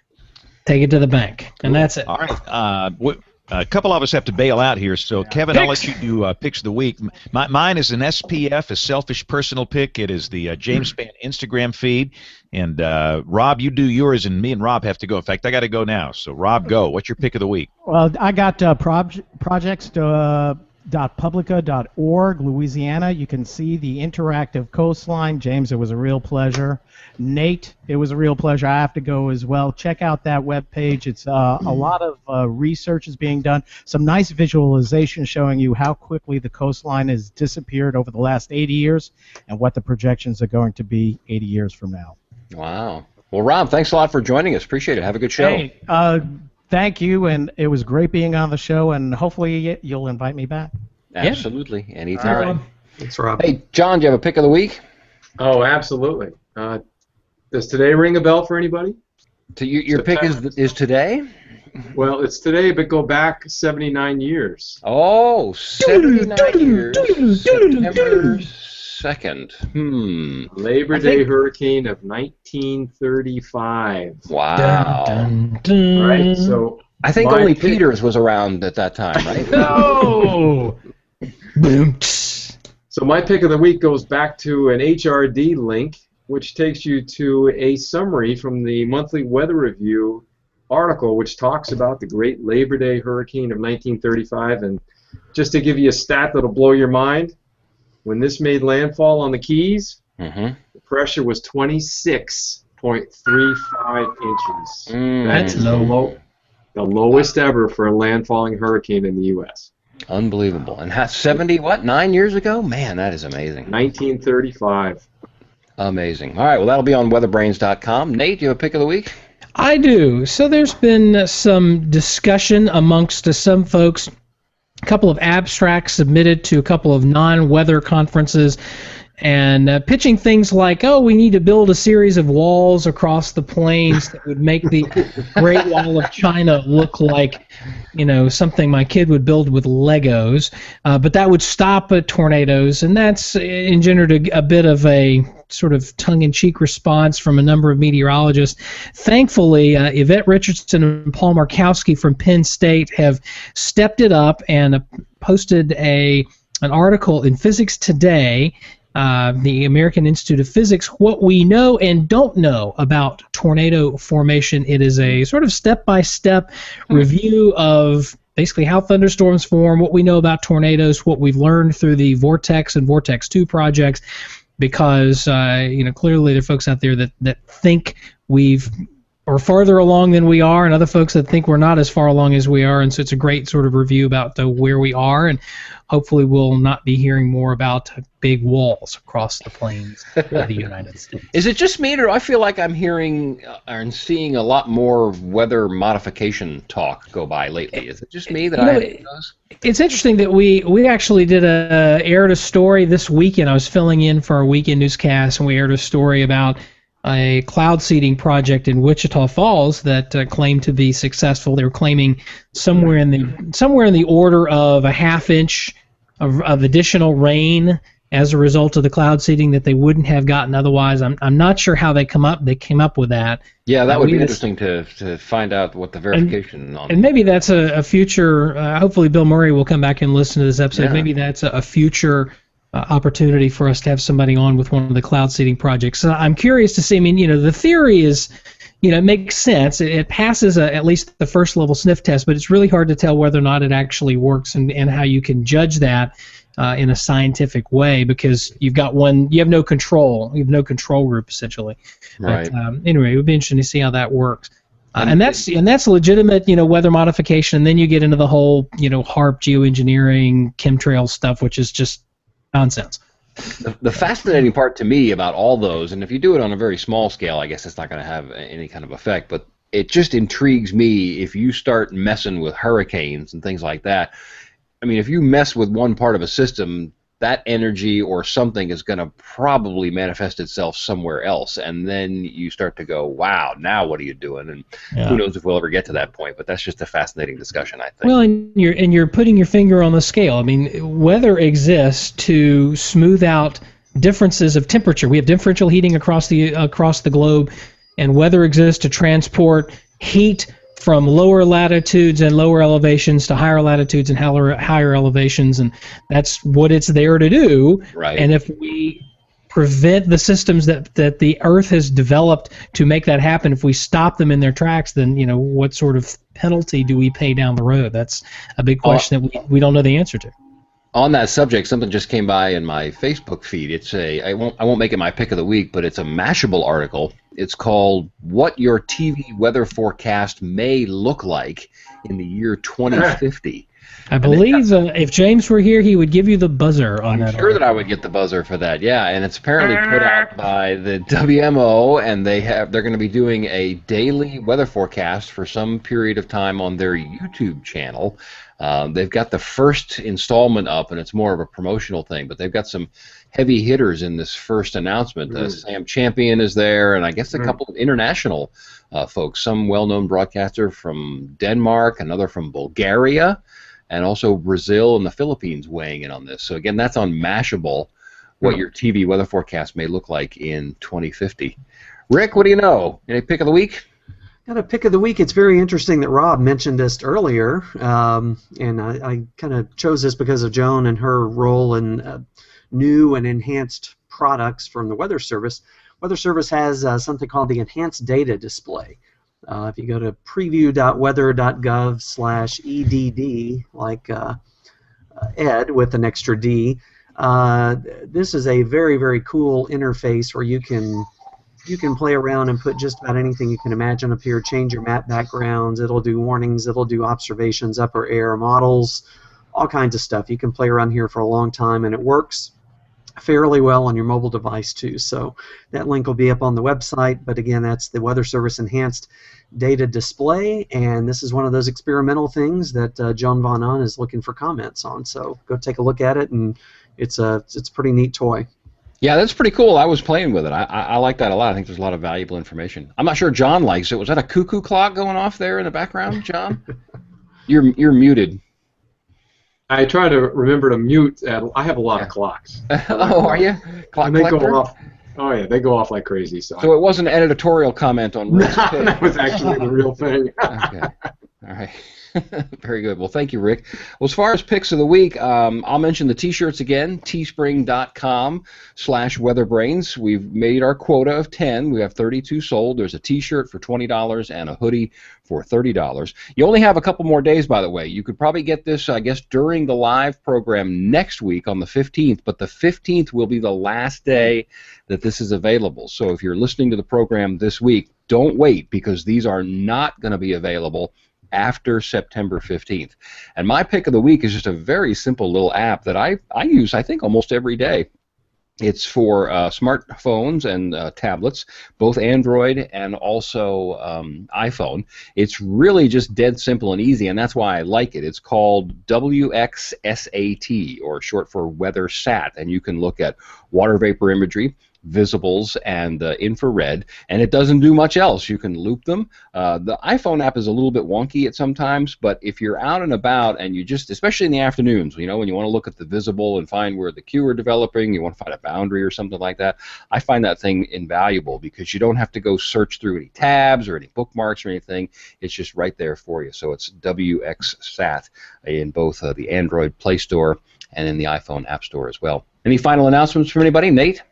Take it to the bank, and that's it. All right. A couple of us have to bail out here, so Kevin, I'll let you do picks of the week. Mine is an SPF, a selfish personal pick. It is the James Spann Instagram feed. And Rob, you do yours, and me and Rob have to go. In fact, I got to go now. So Rob, go. What's your pick of the week? Well, I got projects.publica.org, Louisiana. You can see the interactive coastline. James, it was a real pleasure. Nate, it was a real pleasure. I have to go as well. Check out that webpage. It's a lot of research is being done. Some nice visualization showing you how quickly the coastline has disappeared over the last 80 years and what the projections are going to be 80 years from now. Wow. Well, Rob, thanks a lot for joining us. Appreciate it. Have a good show. Hey, thank you, and it was great being on the show, and hopefully you'll invite me back. Absolutely. Yeah. Anytime. All right. Thanks, Rob. Hey, John, do you have a pick of the week? Oh, absolutely. Does today ring a bell for anybody? Your pick is today? Well, it's today, but go back 79 years. Oh, 79 years. September 2nd. Labor Day hurricane of 1935. Wow. Right. So I think My only pick- Peters was around at that time, right? No. Boom. So my pick of the week goes back to an HRD link, which takes you to a summary from the Monthly Weather Review article, which talks about the Great Labor Day Hurricane of 1935. And just to give you a stat that'll blow your mind, when this made landfall on the Keys, the pressure was 26.35 inches. That's low. The lowest ever for a landfalling hurricane in the U.S. Unbelievable. And 9 years ago? Man, that is amazing. 1935. Amazing. All right, well, that'll be on weatherbrains.com. Nate, do you have a pick of the week? I do. So there's been some discussion amongst some folks, a couple of abstracts submitted to a couple of non-weather conferences, and pitching things like, oh, we need to build a series of walls across the plains that would make the Great Wall of China look like, something my kid would build with Legos, but that would stop tornadoes, and that's engendered a bit of a sort of tongue-in-cheek response from a number of meteorologists. Thankfully, Yvette Richardson and Paul Markowski from Penn State have stepped it up and posted an article in Physics Today, the American Institute of Physics, what we know and don't know about tornado formation. It is a sort of step-by-step review of basically how thunderstorms form, what we know about tornadoes, what we've learned through the Vortex and Vortex 2 projects, because clearly there are folks out there that think are farther along than we are, and other folks that think we're not as far along as we are, and so it's a great sort of review about where we are, and hopefully we'll not be hearing more about big walls across the plains of the United States. Is it just me, or do I feel like I'm hearing and seeing a lot more weather modification talk go by lately? Is it just me that those? It's interesting that we actually aired a story this weekend. I was filling in for our weekend newscast, and we aired a story about a cloud seeding project in Wichita Falls that claimed to be successful. They were claiming somewhere in the order of a half inch of additional rain as a result of the cloud seeding that they wouldn't have gotten otherwise. I'm not sure how they came up with that. Yeah, that would be interesting to find out what the verification on. And maybe that's a future. Hopefully, Bill Murray will come back and listen to this episode. Yeah. Maybe that's a future opportunity for us to have somebody on with one of the cloud seeding projects. So I'm curious to see. I mean, the theory is, it makes sense. It passes at least the first level sniff test, but it's really hard to tell whether or not it actually works and how you can judge that in a scientific way, because you have no control. You have no control group essentially. Right. But anyway, it would be interesting to see how that works. And that's legitimate, weather modification. And then you get into the whole, HAARP geoengineering, chemtrail stuff, which is just nonsense. The fascinating part to me about all those, and if you do it on a very small scale, I guess it's not going to have any kind of effect, but it just intrigues me if you start messing with hurricanes and things like that. I mean, if you mess with one part of a system, that energy or something is going to probably manifest itself somewhere else, and then you start to go, wow, now what are you doing? And who knows if we'll ever get to that point, but that's just a fascinating discussion, I think. Well, and you're putting your finger on the scale. I mean, weather exists to smooth out differences of temperature. We have differential heating across the globe, and weather exists to transport heat from lower latitudes and lower elevations to higher latitudes and higher elevations, and that's what it's there to do. Right. And if we prevent the systems that the Earth has developed to make that happen, if we stop them in their tracks, then what sort of penalty do we pay down the road? That's a big question that we don't know the answer to. On that subject, something just came by in my Facebook feed. It's I won't make it my pick of the week, but it's a Mashable article. It's called "What Your TV Weather Forecast May Look Like in the Year 2050." I believe if James were here, he would give you the buzzer on that. I'm sure that I would get the buzzer for that. Yeah, and it's apparently put out by the WMO, and they're going to be doing a daily weather forecast for some period of time on their YouTube channel. They've got the first installment up, and it's more of a promotional thing, but they've got some heavy hitters in this first announcement. Sam Champion is there, and I guess a couple of international folks, some well-known broadcaster from Denmark, another from Bulgaria, and also Brazil and the Philippines weighing in on this. So again, that's on Mashable, what your TV weather forecast may look like in 2050. Rick, what do you know? Any pick of the week? Got a pick of the week. It's very interesting that Rob mentioned this earlier, and I kind of chose this because of Joan and her role in new and enhanced products from the Weather Service. Weather Service has something called the Enhanced Data Display. If you go to preview.weather.gov/EDD, like Ed with an extra D, this is a very, very cool interface where you can play around and put just about anything you can imagine up here, change your map backgrounds, it'll do warnings, it'll do observations, upper air models, all kinds of stuff. You can play around here for a long time, and it works fairly well on your mobile device too. So that link will be up on the website, but again, that's the Weather Service Enhanced Data Display, and this is one of those experimental things that Joan Von Ahn is looking for comments on. So go take a look at it, and it's a pretty neat toy. Yeah, that's pretty cool. I was playing with it. I like that a lot. I think there's a lot of valuable information. I'm not sure John likes it. Was that a cuckoo clock going off there in the background, John? You're muted. I try to remember to mute. I have a lot of clocks. Oh, are you? Clock and they collector? go off. Oh yeah, they go off like crazy. So it wasn't an editorial comment on Rick's pick. That was actually the real thing. Okay. All right. Very good. Well, thank you, Rick. Well, as far as picks of the week, I'll mention the T-shirts again, teespring.com/WeatherBrains. We've made our quota of 10. We have 32 sold. There's a T-shirt for $20 and a hoodie for $30. You only have a couple more days, by the way. You could probably get this, I guess, during the live program next week on the 15th, but the 15th will be the last day that this is available. So if you're listening to the program this week, don't wait, because these are not going to be available after September 15th. And my pick of the week is just a very simple little app that I use, I think, almost every day. It's for smartphones and tablets, both Android and also iPhone. It's really just dead simple and easy, and that's why I like it. It's called WXSAT, or short for WeatherSat, and you can look at water vapor imagery, visibles, and infrared, and it doesn't do much else. You can loop them. The iPhone app is a little bit wonky at sometimes, but if you're out and about and you just, especially in the afternoons, you know, when you want to look at the visible and find where the queue are developing, you want to find a boundary or something like that, I find that thing invaluable, because you don't have to go search through any tabs or any bookmarks or anything. It's just right there for you. So it's WXSAT in both the Android Play Store and in the iPhone App Store as well. Any final announcements from anybody? Nate?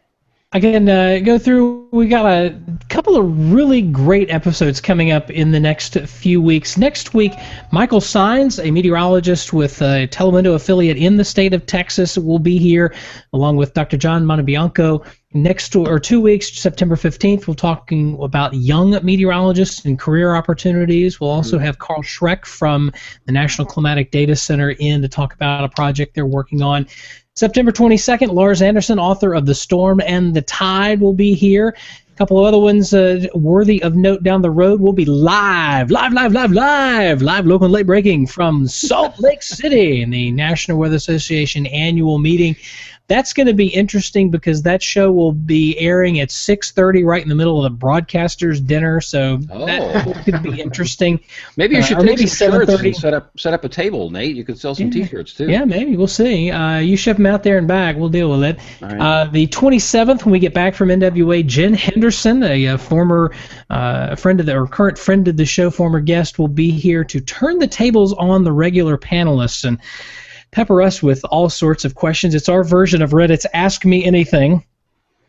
I can go through. We got a couple of really great episodes coming up in the next few weeks. Next week, Michael Sines, a meteorologist with a Telemundo affiliate in the state of Texas, will be here, along with Dr. John Montebianco. Next 2 weeks, September 15th, we're talking about young meteorologists and career opportunities. We'll also have Carl Schreck from the National Climatic Data Center in to talk about a project they're working on. September 22nd, Lars Anderson, author of The Storm and the Tide, will be here. A couple of other ones worthy of note down the road. We'll be live local and late breaking from Salt Lake City in the National Weather Association annual meeting. That's going to be interesting because that show will be airing at 6:30, right in the middle of the broadcaster's dinner. So that could be interesting. Maybe you should take some shirts and set up a table, Nate. You could sell some T-shirts too. Yeah, maybe. We'll see. You ship them out there and back. We'll deal with it. Right. The 27th, when we get back from NWA, Jen Henderson, a former friend of current friend of the show, former guest, will be here to turn the tables on the regular panelists and pepper us with all sorts of questions. It's our version of Reddit's Ask Me Anything,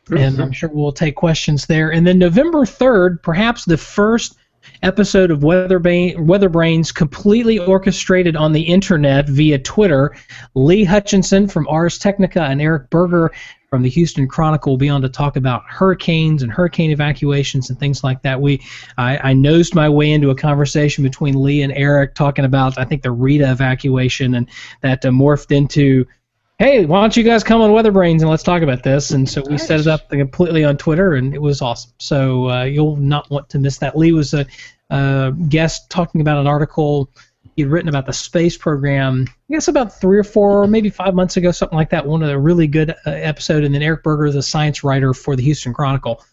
and I'm sure we'll take questions there. And then November 3rd, perhaps the first episode of WeatherBrains completely orchestrated on the internet via Twitter. Lee Hutchinson from Ars Technica and Eric Berger from the Houston Chronicle will be on to talk about hurricanes and hurricane evacuations and things like that. I nosed my way into a conversation between Lee and Eric talking about, I think, the Rita evacuation, and that morphed into, hey, why don't you guys come on WeatherBrains and let's talk about this? And so we set it up completely on Twitter, and it was awesome. So you'll not want to miss that. Lee was a guest talking about an article he'd written about the space program, I guess about 3 or 4 or maybe 5 months ago, something like that. One of the really good episode. And then Eric Berger is a science writer for the Houston Chronicle.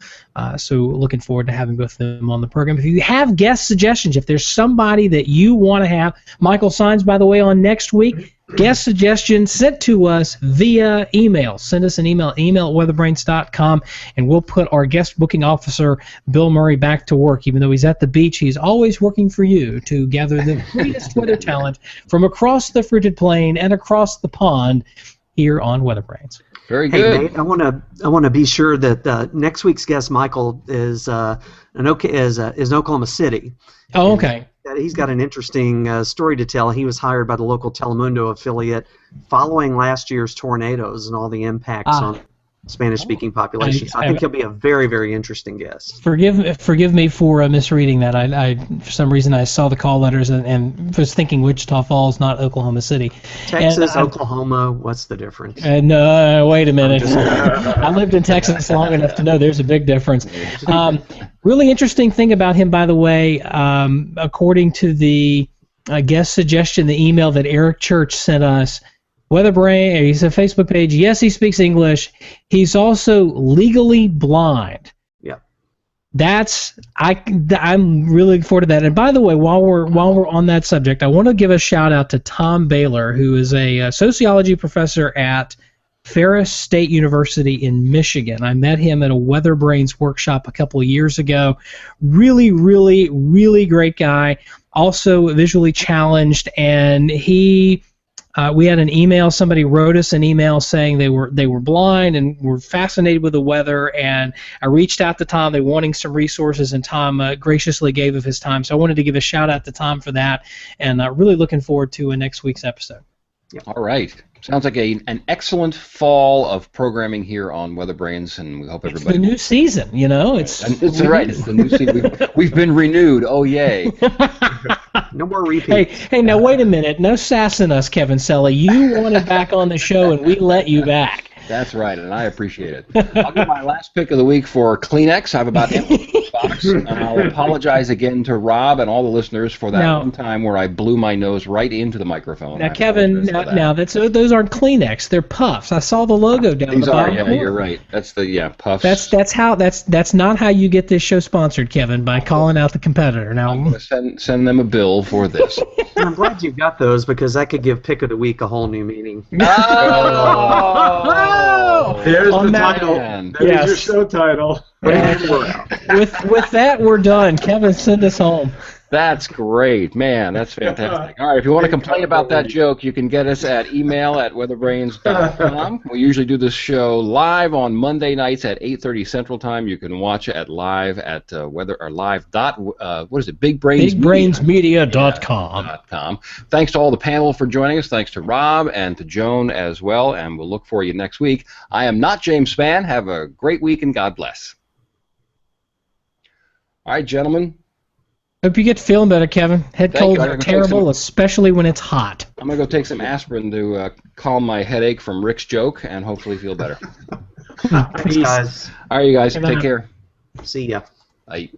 So looking forward to having both of them on the program. If you have guest suggestions, if there's somebody that you want to have, Michael Sines, by the way, on next week, guest suggestions sent to us via email. Send us an email at weatherbrains.com, and we'll put our guest booking officer, Bill Murray, back to work. Even though he's at the beach, he's always working for you to gather the greatest weather talent from across the frigid plain and across the pond here on WeatherBrains. Very good. Hey, Nate, I want to be sure that next week's guest, Michael, is in Oklahoma City. Oh, okay. He's got an interesting story to tell. He was hired by the local Telemundo affiliate following last year's tornadoes and all the impacts on Spanish-speaking populations. I think he'll be a very, very interesting guest. Forgive me for misreading that. I for some reason I saw the call letters and was thinking Wichita Falls, not Oklahoma City. Texas, Oklahoma, what's the difference? No, wait a minute. I lived in Texas long enough to know there's a big difference. Really interesting thing about him, by the way, according to the guest suggestion, the email that Eric Church sent us, WeatherBrain, he's a Facebook page. Yes, he speaks English. He's also legally blind. Yeah. I'm really looking forward to that. And by the way, while we're on that subject, I want to give a shout out to Tom Baylor, who is a sociology professor at Ferris State University in Michigan. I met him at a WeatherBrains workshop a couple of years ago. Really, really, really great guy. Also visually challenged, and we had an email. Somebody wrote us an email saying they were blind and were fascinated with the weather. And I reached out to Tom. They were wanting some resources, and Tom graciously gave of his time. So I wanted to give a shout out to Tom for that, and really looking forward to next week's episode. Yep. All right. Sounds like an excellent fall of programming here on WeatherBrains, and we hope everybody. It's the new season, you know. It's right. It's the new season. We've been renewed. Oh yay! No more repeats. Hey, now wait a minute. No sassing us, Kevin Selly. You wanted back on the show, and we let you back. That's right, and I appreciate it. I'll give my last pick of the week for Kleenex. I have about empty box, and I'll apologize again to Rob and all the listeners for that one time where I blew my nose right into the microphone. Now, Kevin, those aren't Kleenex. They're Puffs. I saw the logo down the bottom. Yeah, you're right. That's the Puffs. That's not how you get this show sponsored, Kevin, by calling out the competitor. Now I'm going to send them a bill for this. I'm glad you got those because that could give pick of the week a whole new meaning. There's the title. There's your show title. With that, we're done. Kevin, send us home. That's great. Man, that's fantastic. All right, if you want to complain about that joke, you can get us at email@weatherbrains.com. We usually do this show live on Monday nights at 8:30 Central Time. You can watch it live at bigbrainsmedia.com. Thanks to all the panel for joining us. Thanks to Rob and to Joan as well, and we'll look for you next week. I am not James Spann. Have a great week, and God bless. All right, gentlemen. Hope you get feeling better, Kevin. Head colds are terrible, especially when it's hot. I'm going to go take some aspirin to calm my headache from Rick's joke and hopefully feel better. Thanks, guys. All right, you guys. Take care. See ya. Bye.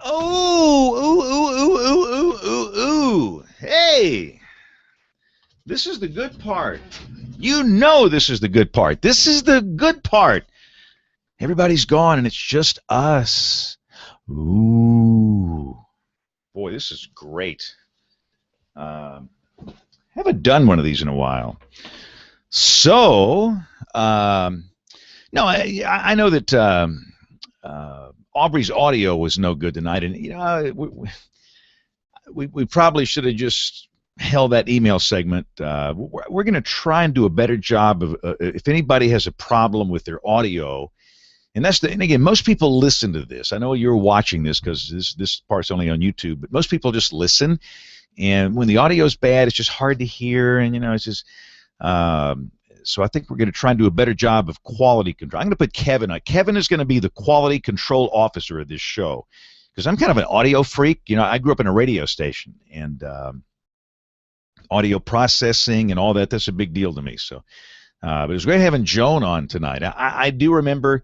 Ooh. Hey, this is the good part. You know this is the good part. This is the good part. Everybody's gone and it's just us. Ooh. Boy, this is great. Haven't done one of these in a while. So, no, I know that Aubrey's audio was no good tonight, and we probably should have just held that email segment. We're going to try and do a better job of if anybody has a problem with their audio. And and again, most people listen to this. I know you're watching this because this part's only on YouTube, but most people just listen. And when the audio's bad, it's just hard to hear, and it's just. So I think we're going to try and do a better job of quality control. I'm going to put Kevin on. Kevin is going to be the quality control officer of this show because I'm kind of an audio freak. I grew up in a radio station, and audio processing and all that, that's a big deal to me. So, but it was great having Joan on tonight. I do remember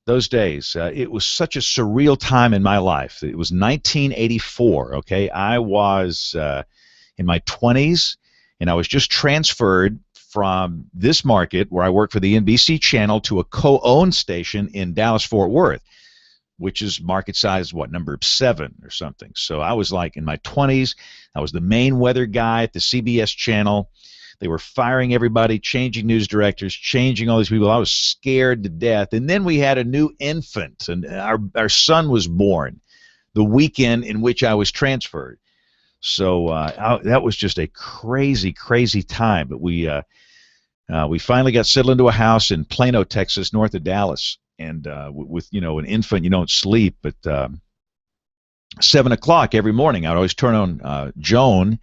those days. It was such a surreal time in my life. It was 1984, okay? I was in my 20s, and I was just transferred from this market where I work for the NBC channel to a co-owned station in Dallas-Fort Worth, which is market size, number 7 or something. So I was like in my 20s. I was the main weather guy at the CBS channel. They were firing everybody, changing news directors, changing all these people. I was scared to death. And then we had a new infant, and our son was born the weekend in which I was transferred. So that was just a crazy, crazy time. But we finally got settled into a house in Plano, Texas, north of Dallas. And with an infant, you don't sleep. But 7 o'clock every morning, I'd always turn on Joan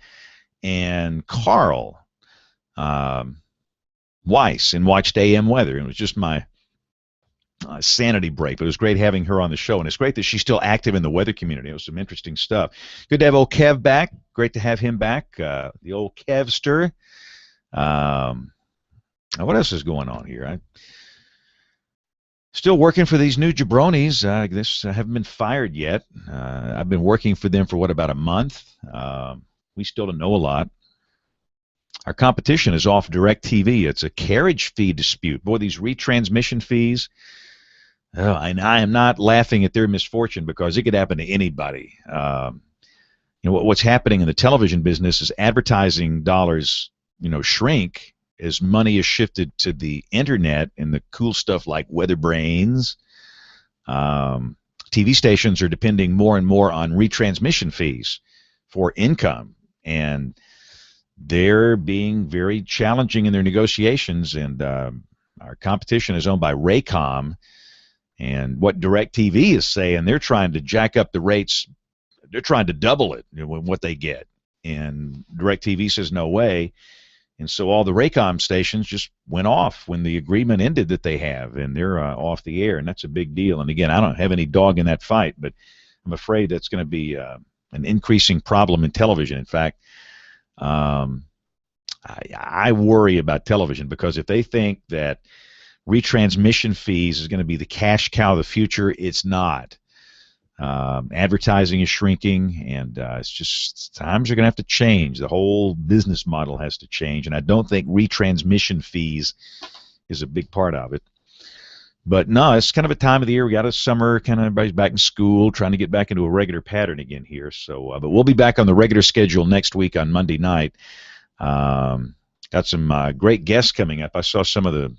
and Carl Weiss and watched AM weather. And it was just my sanity break. But it was great having her on the show, and it's great that she's still active in the weather community. It was some interesting stuff. Good to have old Kev back. Great to have him back, the old Kevster. What else is going on here? Still working for these new jabronis. I haven't been fired yet. I've been working for them for about a month. We still don't know a lot. Our competition is off DirecTV. It's a carriage fee dispute. Boy, these retransmission fees. And I am not laughing at their misfortune because it could happen to anybody. What's happening in the television business is advertising dollars, shrink as money is shifted to the internet and the cool stuff like WeatherBrains. TV stations are depending more and more on retransmission fees for income, and they're being very challenging in their negotiations. And our competition is owned by Raycom. And what DirecTV is saying, they're trying to jack up the rates. They're trying to double it, what they get. And DirecTV says no way. And so all the Raycom stations just went off when the agreement ended that they have, and they're off the air, and that's a big deal. And again, I don't have any dog in that fight, but I'm afraid that's going to be an increasing problem in television. In fact, I worry about television because if they think that retransmission fees is going to be the cash cow of the future, it's not. Advertising is shrinking, and it's just times are going to have to change. The whole business model has to change, and I don't think retransmission fees is a big part of it. But no, it's kind of a time of the year. We got a summer, kind of everybody's back in school, trying to get back into a regular pattern again here. So, but we'll be back on the regular schedule next week on Monday night. Got some great guests coming up. I saw some of the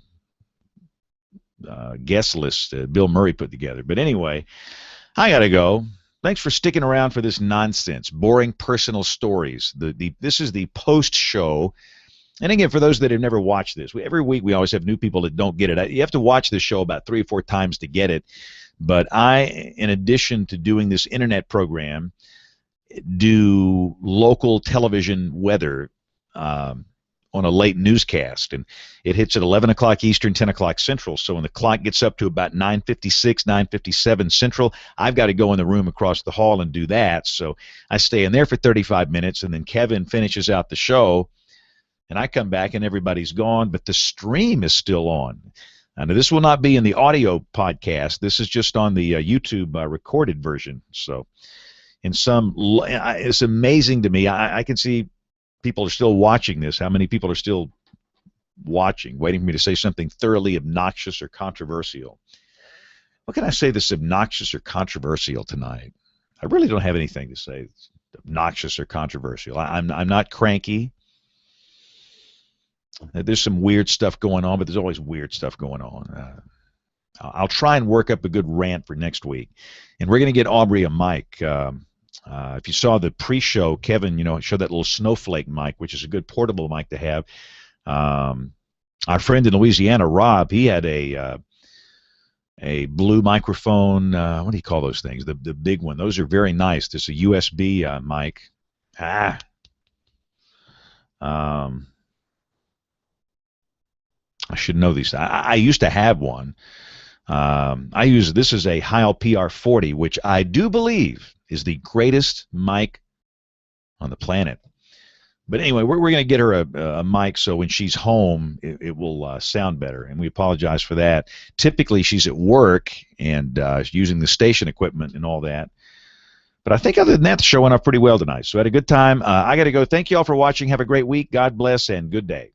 guest list Bill Murray put together. But anyway, I got to go. Thanks for sticking around for this nonsense, boring personal stories. This is the post-show. And again, for those that have never watched this, every week we always have new people that don't get it. You have to watch this show about 3 or 4 times to get it. But I, in addition to doing this internet program, do local television weather on a late newscast, and it hits at 11 o'clock Eastern, 10 o'clock Central. So when the clock gets up to about 9:56, 9:57 Central, I've got to go in the room across the hall and do that. So I stay in there for 35 minutes, and then Kevin finishes out the show, and I come back and everybody's gone, but the stream is still on. Now, this will not be in the audio podcast. This is just on the YouTube recorded version. So, it's amazing to me. I can see people are still watching this. How many people are still watching, waiting for me to say something thoroughly obnoxious or controversial? What can I say that's obnoxious or controversial tonight? I really don't have anything to say that's obnoxious or controversial. I'm not cranky. There's some weird stuff going on, but there's always weird stuff going on. I'll try and work up a good rant for next week. And we're going to get Aubrey a mic. If you saw the pre-show, Kevin, showed that little snowflake mic, which is a good portable mic to have. Our friend in Louisiana, Rob, he had a blue microphone. What do you call those things? The big one. Those are very nice. This is a USB mic. I should know these. I used to have one. This is a Heil PR40, which I do believe is the greatest mic on the planet. But anyway, we're going to get her a mic so when she's home, it will sound better, and we apologize for that. Typically, she's at work and using the station equipment and all that. But I think other than that, the show went off pretty well tonight. So I had a good time. I got to go. Thank you all for watching. Have a great week. God bless, and good day.